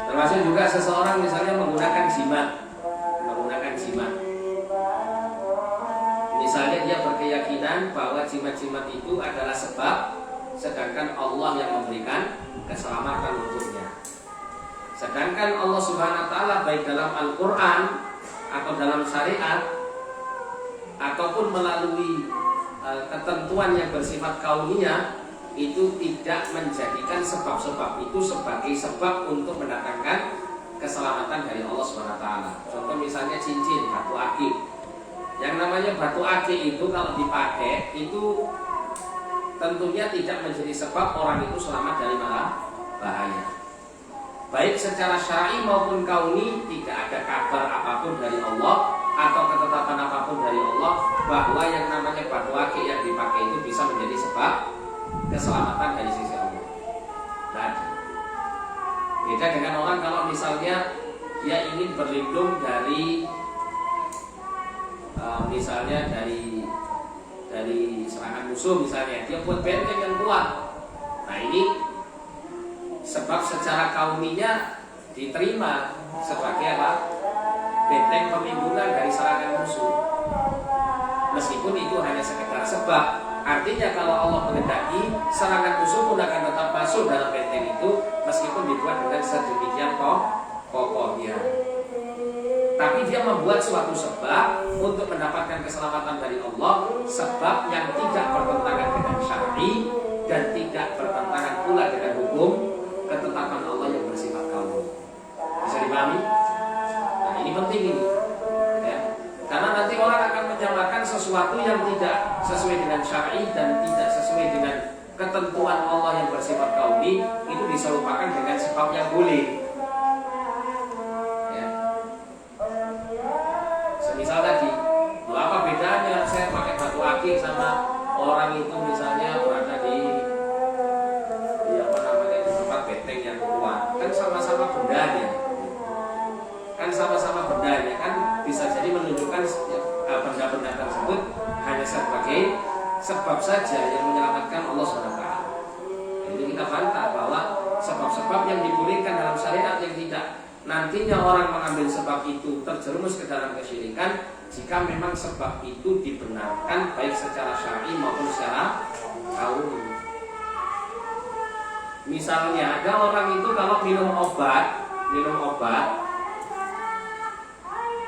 Termasuk juga seseorang misalnya menggunakan jimat. keyakinan bahwa jimat-jimat itu adalah sebab, sedangkan Allah yang memberikan keselamatan untuknya. Sedangkan Allah Subhanahu wa taala baik dalam Al-Qur'an atau dalam syariat ataupun melalui ketentuan yang bersifat kauniyah itu tidak menjadikan sebab-sebab itu sebagai sebab untuk mendatangkan keselamatan dari Allah Subhanahu wa taala. Contoh misalnya cincin, batu akik. Yang namanya batu akik itu kalau dipakai itu tentunya tidak menjadi sebab orang itu selamat dari bahaya. Baik secara syar'i maupun kauni, tidak ada kabar apapun dari Allah atau ketetapan apapun dari Allah bahwa yang namanya batu akik yang dipakai itu bisa menjadi sebab keselamatan dari sisi Allah. Nah, beda dengan orang kalau misalnya dia ingin berlindung dari misalnya dari serangan musuh, misalnya dia buat benteng yang kuat. Nah, ini sebab secara kauninya diterima sebagai apa? Benteng perlindungan dari serangan musuh. Meskipun itu hanya sekedar sebab, artinya kalau Allah menghendaki serangan musuh pun akan tetap masuk dalam benteng itu meskipun dibuat dengan sedemikian kokohnya. Tapi dia membuat suatu sebab untuk mendapatkan keselamatan dari Allah, sebab yang tidak bertentangan dengan syar'i dan tidak bertentangan pula dengan hukum ketetapan Allah yang bersifat kauni. Bisa dipahami? Nah, ini penting ini, ya. Karena nanti orang akan menyamakan sesuatu yang tidak sesuai dengan syar'i dan tidak sesuai dengan ketentuan Allah yang bersifat kauni, itu diserupakan dengan sebab yang boleh. Misal tadi, apa bedanya saya pakai batu akik sama orang itu misalnya berada di apa namanya di tempat benteng yang kuat? Kan sama-sama bendanya, kan bisa jadi menunjukkan benda-benda tersebut hanya sebagai sebab saja yang menyelamatkan Allah SWT. Jadi kita bantah bahwa sebab-sebab yang dibolehkan dalam syariat yang tidak nantinya orang mengambil sebab itu terjerumus ke dalam kesyirikan jika memang sebab itu dibenarkan baik secara syar'i maupun secara kauni. Misalnya ada orang itu kalau minum obat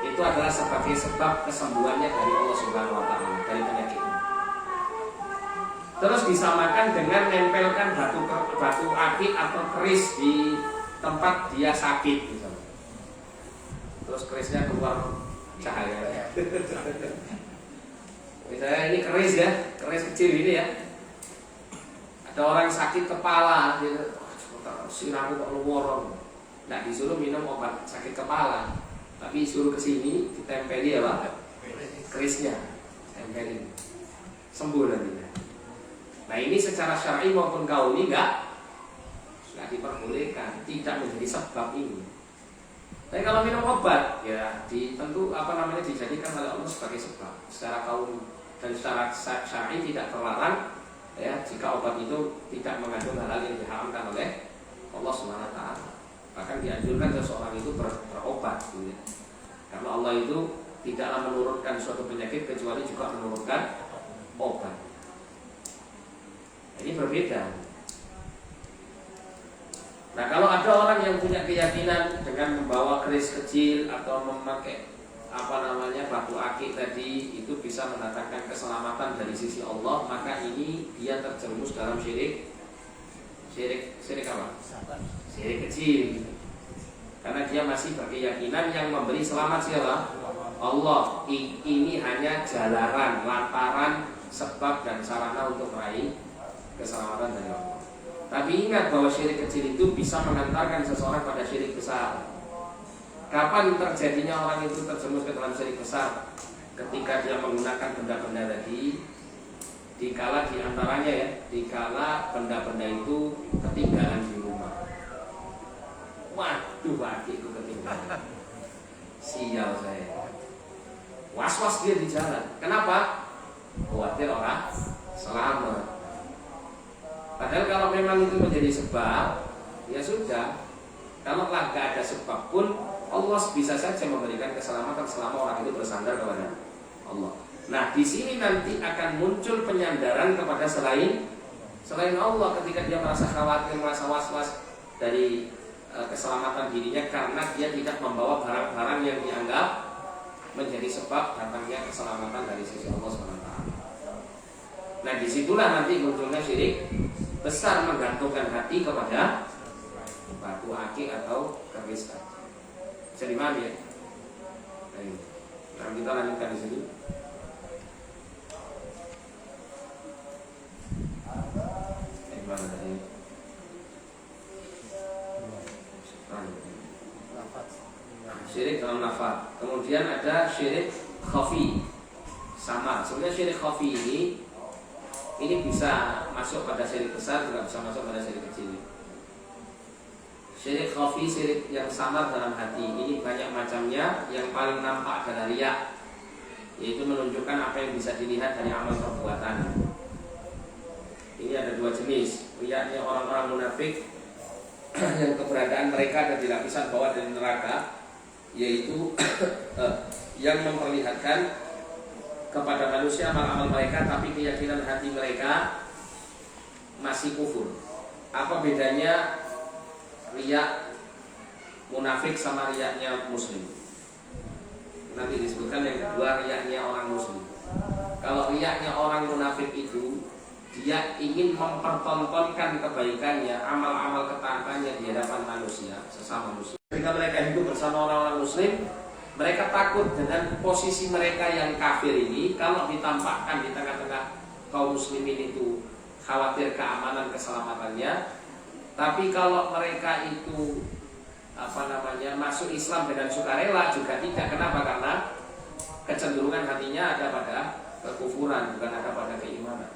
itu adalah sebagai sebab kesembuhannya dari Allah Subhanahu wa taala dari penyakit. Terus disamakan dengan nempelkan batu akik atau keris di tempat dia sakit misalnya. Terus kerisnya keluar cahaya. Misalnya ini keris ya, keris kecil ini ya. Ada orang sakit kepala, dia sirahku kok luwor. Nah, disuruh minum obat sakit kepala, tapi disuruh ke sini ditempeli apa? Kerisnya, tempelin. Sembuh nantinya. Nah, ini secara syar'i maupun kauni enggak diperbolehkan, tidak menjadi sebab ini. Tapi kalau minum obat, ya tentu dijadikan oleh Allah sebagai sebab secara kauni dan secara syar'i tidak terlarang, ya jika obat itu tidak mengandung hal-hal yang diharamkan oleh Allah Subhanahu wa taala. Bahkan dianjurkan seseorang itu berobat, gitu. Karena Allah itu tidaklah menurunkan suatu penyakit kecuali juga menurunkan obat. Ini berbeda. Nah, kalau ada orang yang punya keyakinan dengan membawa keris kecil atau memakai batu akik tadi itu bisa mendatangkan keselamatan dari sisi Allah, maka ini dia terjerumus dalam syirik apa? Syirik kecil. Karena dia masih berkeyakinan yang memberi selamat siapa? Allah. Ini hanya jalaran, lantaran, sebab dan sarana untuk meraih keselamatan dari Allah. Tapi ingat bahwa syirik kecil itu bisa mengantarkan seseorang pada syirik besar. Kapan terjadinya orang itu terjerumus ke dalam syirik besar? Ketika dia menggunakan benda-benda tadi, dikala diantaranya ya, dikala benda-benda itu ketinggalan di rumah. Waduh, itu ketinggalan. Sial saya. Was-was dia di jalan. Kenapa? Khawatir orang selamat. Padahal kalau memang itu menjadi sebab, ya sudah. Kalau nggak ada sebab pun, Allah bisa saja memberikan keselamatan selama orang itu bersandar kepada Allah. Nah, di sini nanti akan muncul penyandaran kepada selain Allah ketika dia merasa khawatir, merasa was-was dari keselamatan dirinya karena dia tidak membawa barang-barang yang dianggap menjadi sebab datangnya keselamatan dari sisi Allah SWT. Nah, disitulah nanti munculnya syirik besar, menggantungkan hati kepada batu akik atau keris. Bisa dimana ya? Nah, kita lanjutkan di sini. Syirik dalam lafaz. Kemudian ada syirik khafi, samar. Sebenarnya syirik khafi ini bisa masuk pada syirik besar, juga bisa masuk pada syirik kecil. Syirik khafi, syirik yang samar dalam hati, ini banyak macamnya. Yang paling nampak adalah riya, yaitu menunjukkan apa yang bisa dilihat dari amal perbuatan. Ini ada dua jenis. Riyanya orang-orang munafik yang keberadaan mereka ada di lapisan bawah dari neraka, yaitu yang memperlihatkan kepada manusia amal-amal mereka, tapi keyakinan hati mereka masih kufur. Apa bedanya riya munafik sama riyanya muslim? Nanti disebutkan yang kedua, riyanya orang muslim. Kalau riyanya orang munafik itu dia ingin mempertontonkan kebaikannya, amal-amal ketaatannya di hadapan manusia, sesama manusia. Ketika mereka hidup bersama orang-orang muslim, mereka takut dengan posisi mereka yang kafir ini. Kalau ditampakkan di tengah-tengah kaum muslimin itu khawatir keamanan keselamatannya. Tapi kalau mereka itu masuk Islam dengan sukarela juga tidak. Kenapa? Karena kecenderungan hatinya ada pada kekufuran, bukan ada pada keimanan.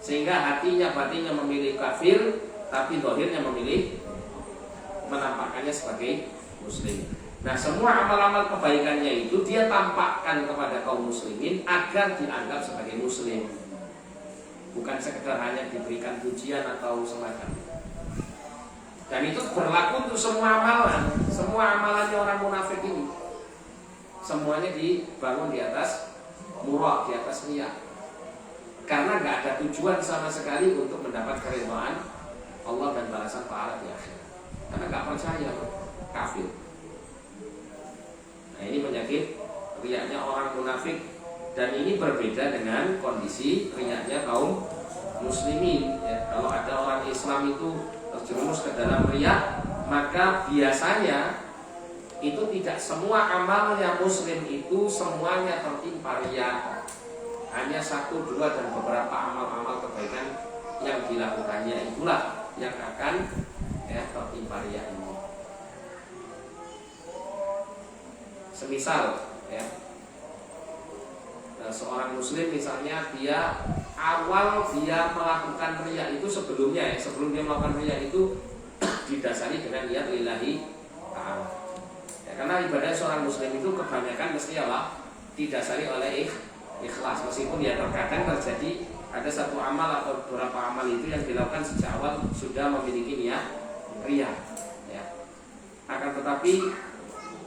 Sehingga hatinya, batinnya memilih kafir, tapi zahirnya memilih menampakkannya sebagai muslim. Nah, semua amal-amal kebaikannya itu dia tampakkan kepada kaum muslimin agar dianggap sebagai muslim, bukan sekedar hanya diberikan pujian atau semacamnya. Dan itu berlaku untuk semua amalan. Semua amalannya orang munafik ini semuanya dibangun di atas murah, di atas riya. Karena nggak ada tujuan sama sekali untuk mendapat keridhaan Allah dan balasan pahala di akhirat. Karena nggak percaya, kafir. Nah, ini penyakit riyanya orang munafik, dan ini berbeda dengan kondisi riyanya kaum muslimin. Ya, kalau ada orang Islam itu terjerumus ke dalam riya, maka biasanya itu tidak semua amalnya muslim itu semuanya tertimpa riya. Hanya satu, dua, dan beberapa amal-amal kebaikan yang dilakukannya itulah yang akan tertimpa riya ini. Semisal seorang muslim misalnya dia melakukan riya itu sebelum dia melakukan riya itu didasari dengan niat lillahi ta'ala. Karena ibadah seorang muslim itu kebanyakan mesti didasari oleh ikhlas, meskipun ya terkadang terjadi ada satu amal atau beberapa amal itu yang dilakukan sejak awal sudah memiliki niat riya. Akan tetapi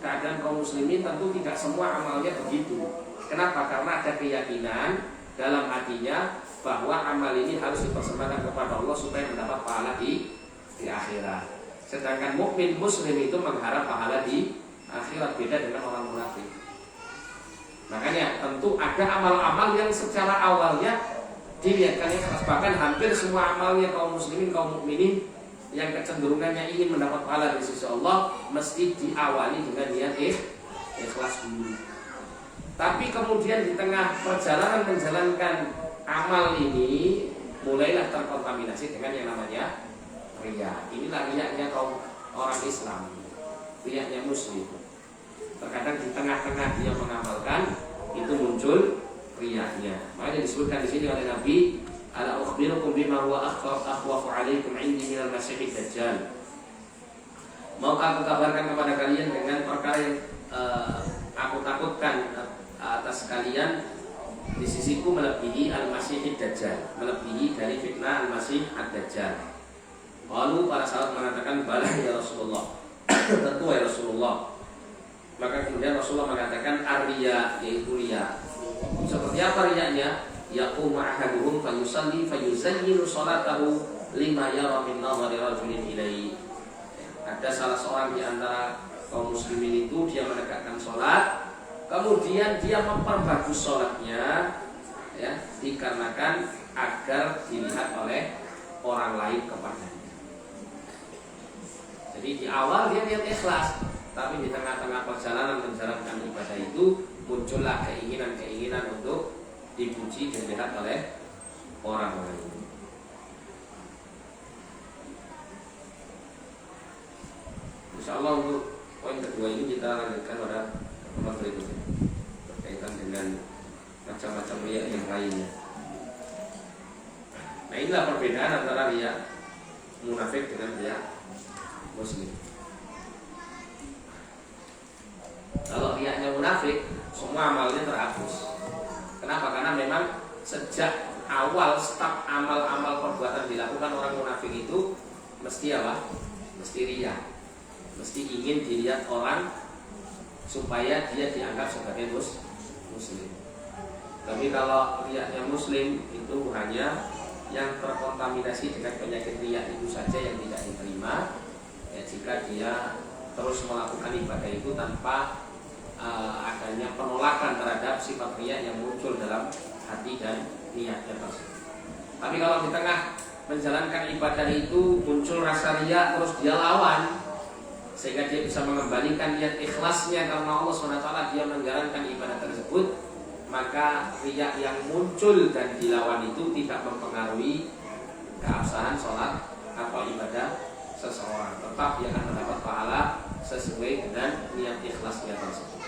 keadaan kaum muslimin tentu tidak semua amalnya begitu. Kenapa? Karena ada keyakinan dalam hatinya bahwa amal ini harus dipersembahkan kepada Allah supaya mendapat pahala di akhirat. Sedangkan mukmin muslim itu mengharap pahala di akhirat, beda dengan orang munafik. Makanya tentu ada amal-amal yang secara awalnya dilihatkannya keras, bahkan hampir semua amalnya kaum muslimin, kaum mukminin yang kecenderungannya ingin mendapat pahala dari sisi Allah mesti diawali dengan niat ikhlas dulu. Tapi kemudian di tengah perjalanan menjalankan amal ini mulailah terkontaminasi dengan yang namanya riya. Inilah riyanya kaum orang Islam, riyanya muslim. Terkadang di tengah-tengah dia mengamalkan itu muncul riyanya. Makanya disebutkan di sini oleh Nabi, ala ukhbirukum bima huwa akhwafu alaikum indi minal masiihid dajjal. Mau aku kabarkan kepada kalian dengan perkara yang aku takutkan atas kalian di sisiku melebihi al-masiihid dajjal, melebihi dari fitnah al-masih ad-dajjal. Lalu para sahabat mengatakan, bala ya Rasulullah, tentu ya Rasulullah. Maka kemudian Rasulullah mengatakan ar-riya, yaitu riya. Seperti apa riyanya? Yaqumu ahaduhum fayusalli fayuzayyinu salatahu lima yara min nadhari rajulin ilaihi. Ada salah seorang di antara kaum muslimin itu dia menegakkan sholat, kemudian dia memperbagus sholatnya, ya, dikarenakan agar dilihat oleh orang lain kepadanya. Jadi di awal dia lihat ikhlas, tapi di tengah-tengah perjalanan menjalankan ibadah itu muncullah keinginan-keinginan untuk dipuji dan dilihat oleh orang lain. Insyaallah untuk poin kedua ini kita lanjutkan pada pertemuan berikutnya berkaitan dengan macam-macam riya yang lainnya. Nah, inilah perbedaan antara riya munafik dengan riya muslim. Kalau riyanya munafik, semua amalnya terhapus. Kenapa? Karena memang sejak awal start amal-amal perbuatan dilakukan orang munafik itu mesti apa? Mesti riya. Mesti ingin dilihat orang supaya dia dianggap sebagai muslim. Tapi kalau riyanya muslim itu hanya yang terkontaminasi dengan penyakit riya itu saja yang tidak diterima. Ya, jika dia terus melakukan ibadah itu tanpa adanya penolakan terhadap sifat riya yang muncul dalam hati dan niatnya tersebut. Tapi kalau di tengah menjalankan ibadah itu muncul rasa riya terus dia lawan, sehingga dia bisa mengembalikan niat ikhlasnya karena Allah SWT, dia menjalankan ibadah tersebut, maka riya yang muncul dan dilawan itu tidak mempengaruhi keabsahan sholat atau ibadah seseorang. Tetap dia akan mendapat pahala sesuai dengan niat ikhlasnya tersebut.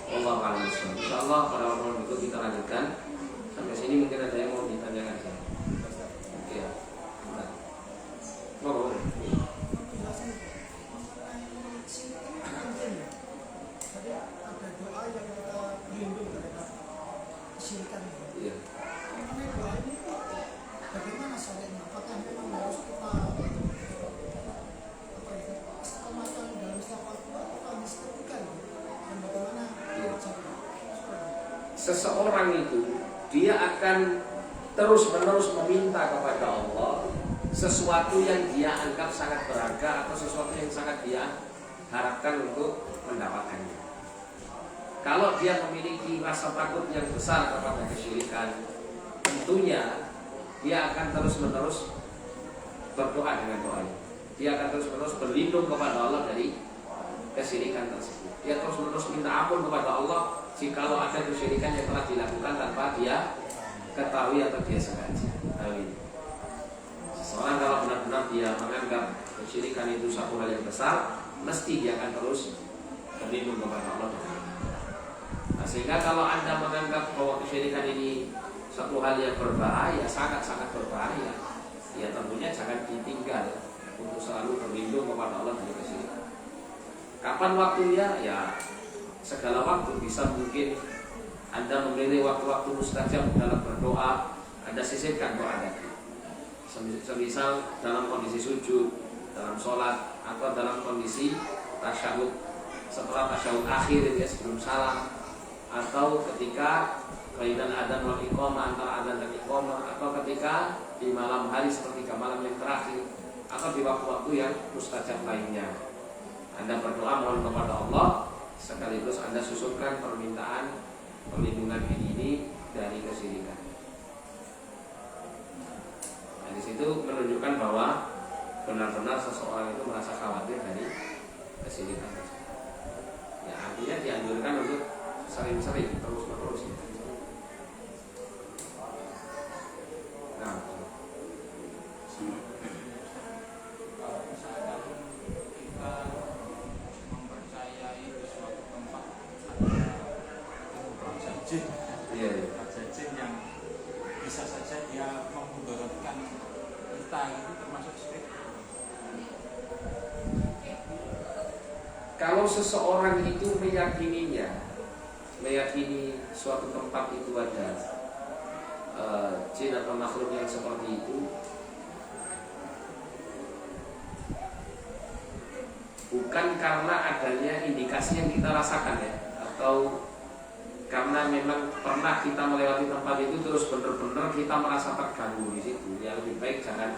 Wallahu a'lam bishawab. Insyaallah pada pertemuan berikut kita lanjutkan. Sampai sini mungkin ada yang mau ditanyakan saya. Oke ya. Mau. Iya. Bagaimana soalnya? Apakah memang harus kita istiqomah dalam setiap waktu atau istiqomah? Dan bagaimana caranya? Seseorang itu dia akan terus-menerus meminta kepada Allah sesuatu yang dia anggap sangat berharga atau sesuatu yang sangat dia harapkan untuk mendapatkannya. Kalau dia memiliki rasa takut yang besar kepada kesyirikan, tentunya dia akan terus-menerus berdoa dengan doanya. Dia akan terus-menerus berlindung kepada Allah dari kesyirikan tersebut. Dia terus-menerus minta ampun kepada Allah jikalau ada kesyirikan yang telah dilakukan tanpa dia ketahui atau dia sengaja. Amin. Seseorang kalau benar-benar dia menganggap kesyirikan itu satu hal yang besar, mesti dia akan terus berlindung kepada Allah. Nah, sehingga kalau Anda menganggap bahwa kesyirikan ini satu hal yang berbahaya, sangat-sangat berbahaya, ya tentunya jangan ditinggal untuk selalu berlindung kepada Allah dari kesyirikan. Kapan waktunya? Ya segala waktu. Bisa mungkin Anda memilih waktu-waktu mustajab dalam berdoa, Anda sisipkan doa tadi. Semisal dalam kondisi sujud, dalam sholat, atau dalam kondisi tasyahud, setelah tasyahud akhir ya sebelum salam, atau ketika bainan adzan wal iqamah, antara adzan dan iqamah, atau ketika di malam hari sepertiga malam yang terakhir, atau di waktu-waktu yang mustajab lainnya. Anda berdoa mohon kepada Allah, sekaligus Anda susunkan permintaan perlindungan diri ini dari kesyirikan. Nah, di situ menunjukkan bahwa benar-benar seseorang itu merasa khawatir dari kesyirikan. Ya, artinya dianjurkan untuk sering-sering terus-menerus. Nah, kalau misalkan kita mempercayai di suatu tempat ada jin, jin yang bisa saja dia memudaratkan kita, itu termasuk syirik. kalau seseorang itu meyakini suatu tempat itu ada jin atau makhluk yang seperti itu, bukan karena adanya indikasi yang kita rasakan ya, atau karena memang pernah kita melewati tempat itu terus benar-benar kita merasa terganggu di situ, ya lebih baik jangan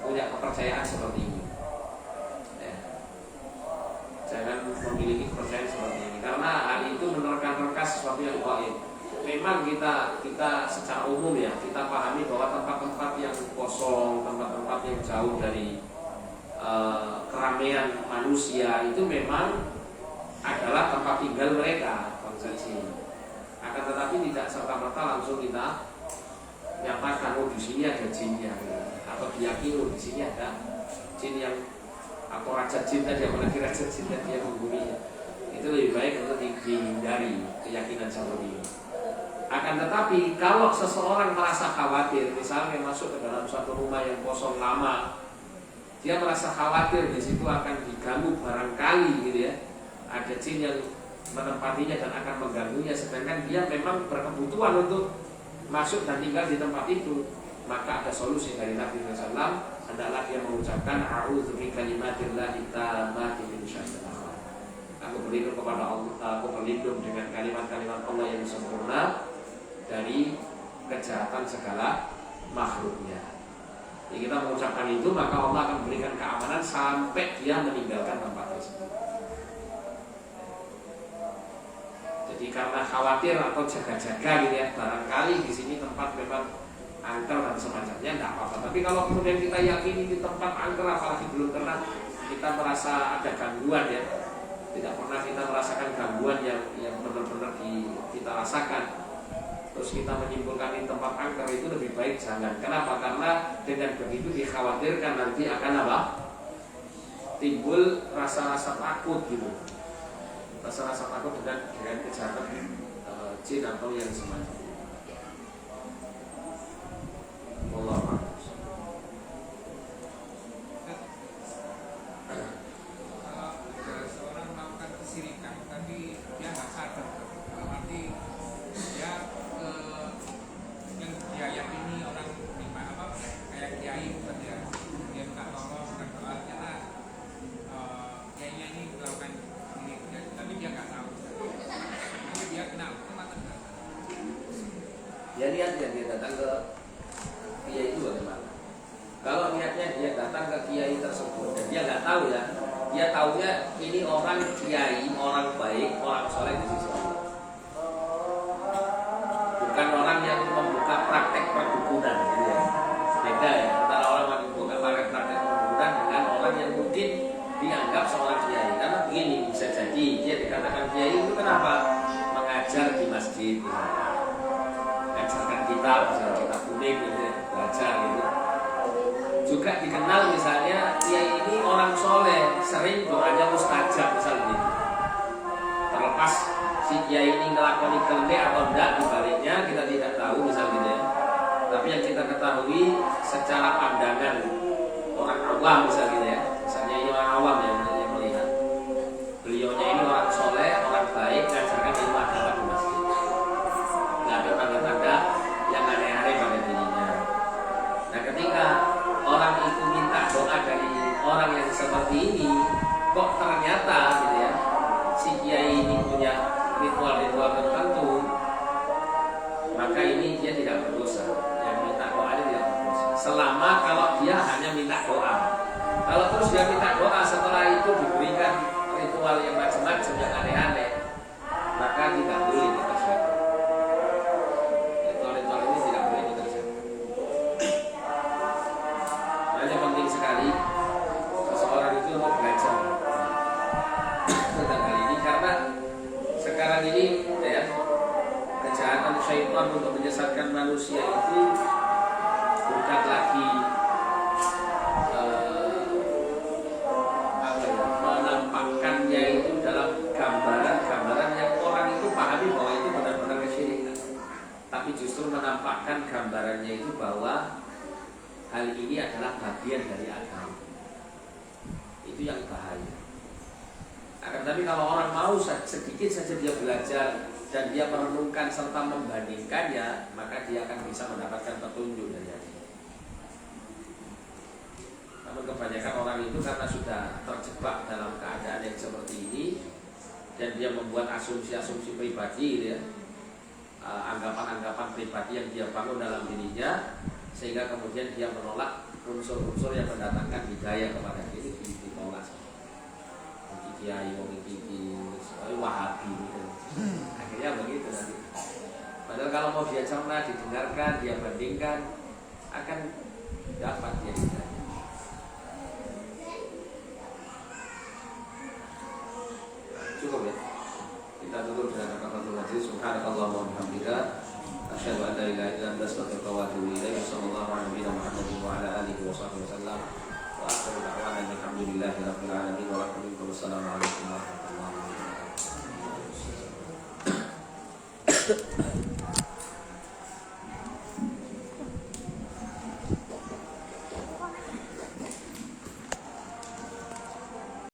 punya kepercayaan seperti ini. Ya. Jangan memiliki kepercayaan seperti ini, karena hal itu menerka-nerka sesuatu yang gaib. Memang kita secara umum ya kita pahami bahwa tempat-tempat yang kosong, tempat-tempat yang jauh dari keramaian manusia itu memang adalah tempat tinggal mereka, bangsa jin. Akan tetapi tidak serta-merta langsung kita nyatakan di sini ada jinnya, atau diyakini di sini ada jin yang atau raja jin tadi, apalagi raja jin tadi yang menghuninya. Itu lebih baik untuk dihindari keyakinan seperti ini. Akan tetapi kalau seseorang merasa khawatir, misalnya masuk ke dalam suatu rumah yang kosong lama, dia merasa khawatir di situ akan diganggu barangkali gitu ya, ada jin yang menempatinya dan akan mengganggunya, sedangkan dia memang berkebutuhan untuk masuk dan tinggal di tempat itu, maka ada solusi dari Nabi SAW, adalah dia mengucapkan a'udzu bikalimatillahi tammati min syarri ma khalaq. Aku berlindung kepada Allah, aku berlindung dengan kalimat-kalimat Allah yang sempurna dari kejahatan segala makhluknya. Jadi kita mengucapkan itu, maka Allah akan memberikan keamanan sampai dia meninggalkan tempat tersebut. Jadi karena khawatir atau jaga-jaga gitu ya, barangkali di sini tempat memang angker dan semacamnya, tidak apa-apa. Tapi kalau kemudian kita yakini di tempat angker, apalagi belum pernah kita merasa ada gangguan ya, tidak pernah kita merasakan gangguan yang benar-benar kita rasakan, terus kita menyimpulkan di tempat angker, itu lebih baik jangan. Kenapa? Karena dengan begitu dikhawatirkan nanti akan apa? Timbul rasa-rasa takut gitu, rasa-rasa takut dengan kejahatan jin atau yang semacamnya. Allah seorang melakukan kesirikan tapi dia nggak sadar, berarti dia yang dia yakini orang kayak kiai bukan dia minta tolong dan doa, ternyata kiainya ini melakukan ini, tapi dia nggak tahu, tapi dia kenal mata nggak. Ya lihat ya, dia datang ke kiai itu bagaimana? Kalau niatnya dia datang ke kiai tersebut dan dia nggak tahu ya, dia taunya ini orang kiai, orang baik, orang soleh di sisi Allah, bukan orang yang membuka praktek perdukunan gitu ya. Beda ya antara orang yang membuka praktek perdukunan dengan orang yang mungkin dianggap seorang kiai. Karena begini, bisa jadi dia dikatakan kiai itu kenapa? Mengajar di masjid misalnya, mengajarkan kitab, misalnya kitab kuning gitu ya, belajar gitu. Juga dikenal misalnya kiai ini orang soleh, sering doanya mustajab misalnya gitu. Terlepas si kiai ini ngelakoni kelentik atau enggak, dibaliknya kita tidak tahu misalnya gitu ya. Tapi yang kita ketahui secara pandangan orang awam misalnya gitu ya, misalnya ini orang awam yang melihat beliaunya ini orang soleh, orang baik, ngajarkan ilmu agama di masjid, nggak ada tanda-tanda yang aneh-aneh pada dirinya. Nah ketika orang itu minta doa dari orang yang seperti ini, kok ternyata gitu ya, si kiai ini punya ritual-ritual tertentu, maka ini dia tidak berdosa. Yang minta doa ini tidak berdosa, selama kalau dia hanya minta doa. Kalau terus dia minta doa setelah itu diberikan ritual yang macam-macam yang aneh-aneh, maka tidak boleh dikerjakan. Ritual-ritual ini tidak boleh dikerjakan. Makanya penting sekali seseorang itu mau belajar tentang hal ini, karena sekarang ini ya, kejahatan syaitan untuk menyesatkan manusia itu bukan lagi menampakkannya itu dalam gambaran-gambaran yang orang itu pahami bahwa itu benar-benar kesyirikan, tapi justru menampakkan gambarannya itu bahwa hal ini adalah bagian dari agama. Itu yang bahaya. Tapi kalau orang mau sedikit saja dia belajar dan dia merenungkan serta membandingkannya, maka dia akan bisa mendapatkan petunjuk dari hal ini. Namun kebanyakan orang itu karena sudah terjebak dalam keadaan yang seperti ini, dan dia membuat asumsi-asumsi pribadi gitu ya, anggapan-anggapan pribadi yang dia bangun dalam dirinya, sehingga kemudian dia menolak unsur-unsur yang mendatangkan hidayah kepada diri, ditolak. Kiai wong iki Wahabi gitu. Akhirnya begitu nanti. Padahal kalau mau dia cerna, didengarkan, dia bandingkan, akan dapat dia hidayah. Cukup ya. Kita tutup dengan kafaratul majlis. Subhanakallahumma wa bihamdika, asyhadu an la ilaha illa anta, astaghfiruka wa atubu ilaik. Sallallahu alaihi wa ala alihi wa sahbihi wasallam. Wa akhiru da'wana alhamdulillahi rabbil alamin wa assalamu alaikum warahmatullahi wabarakatuh.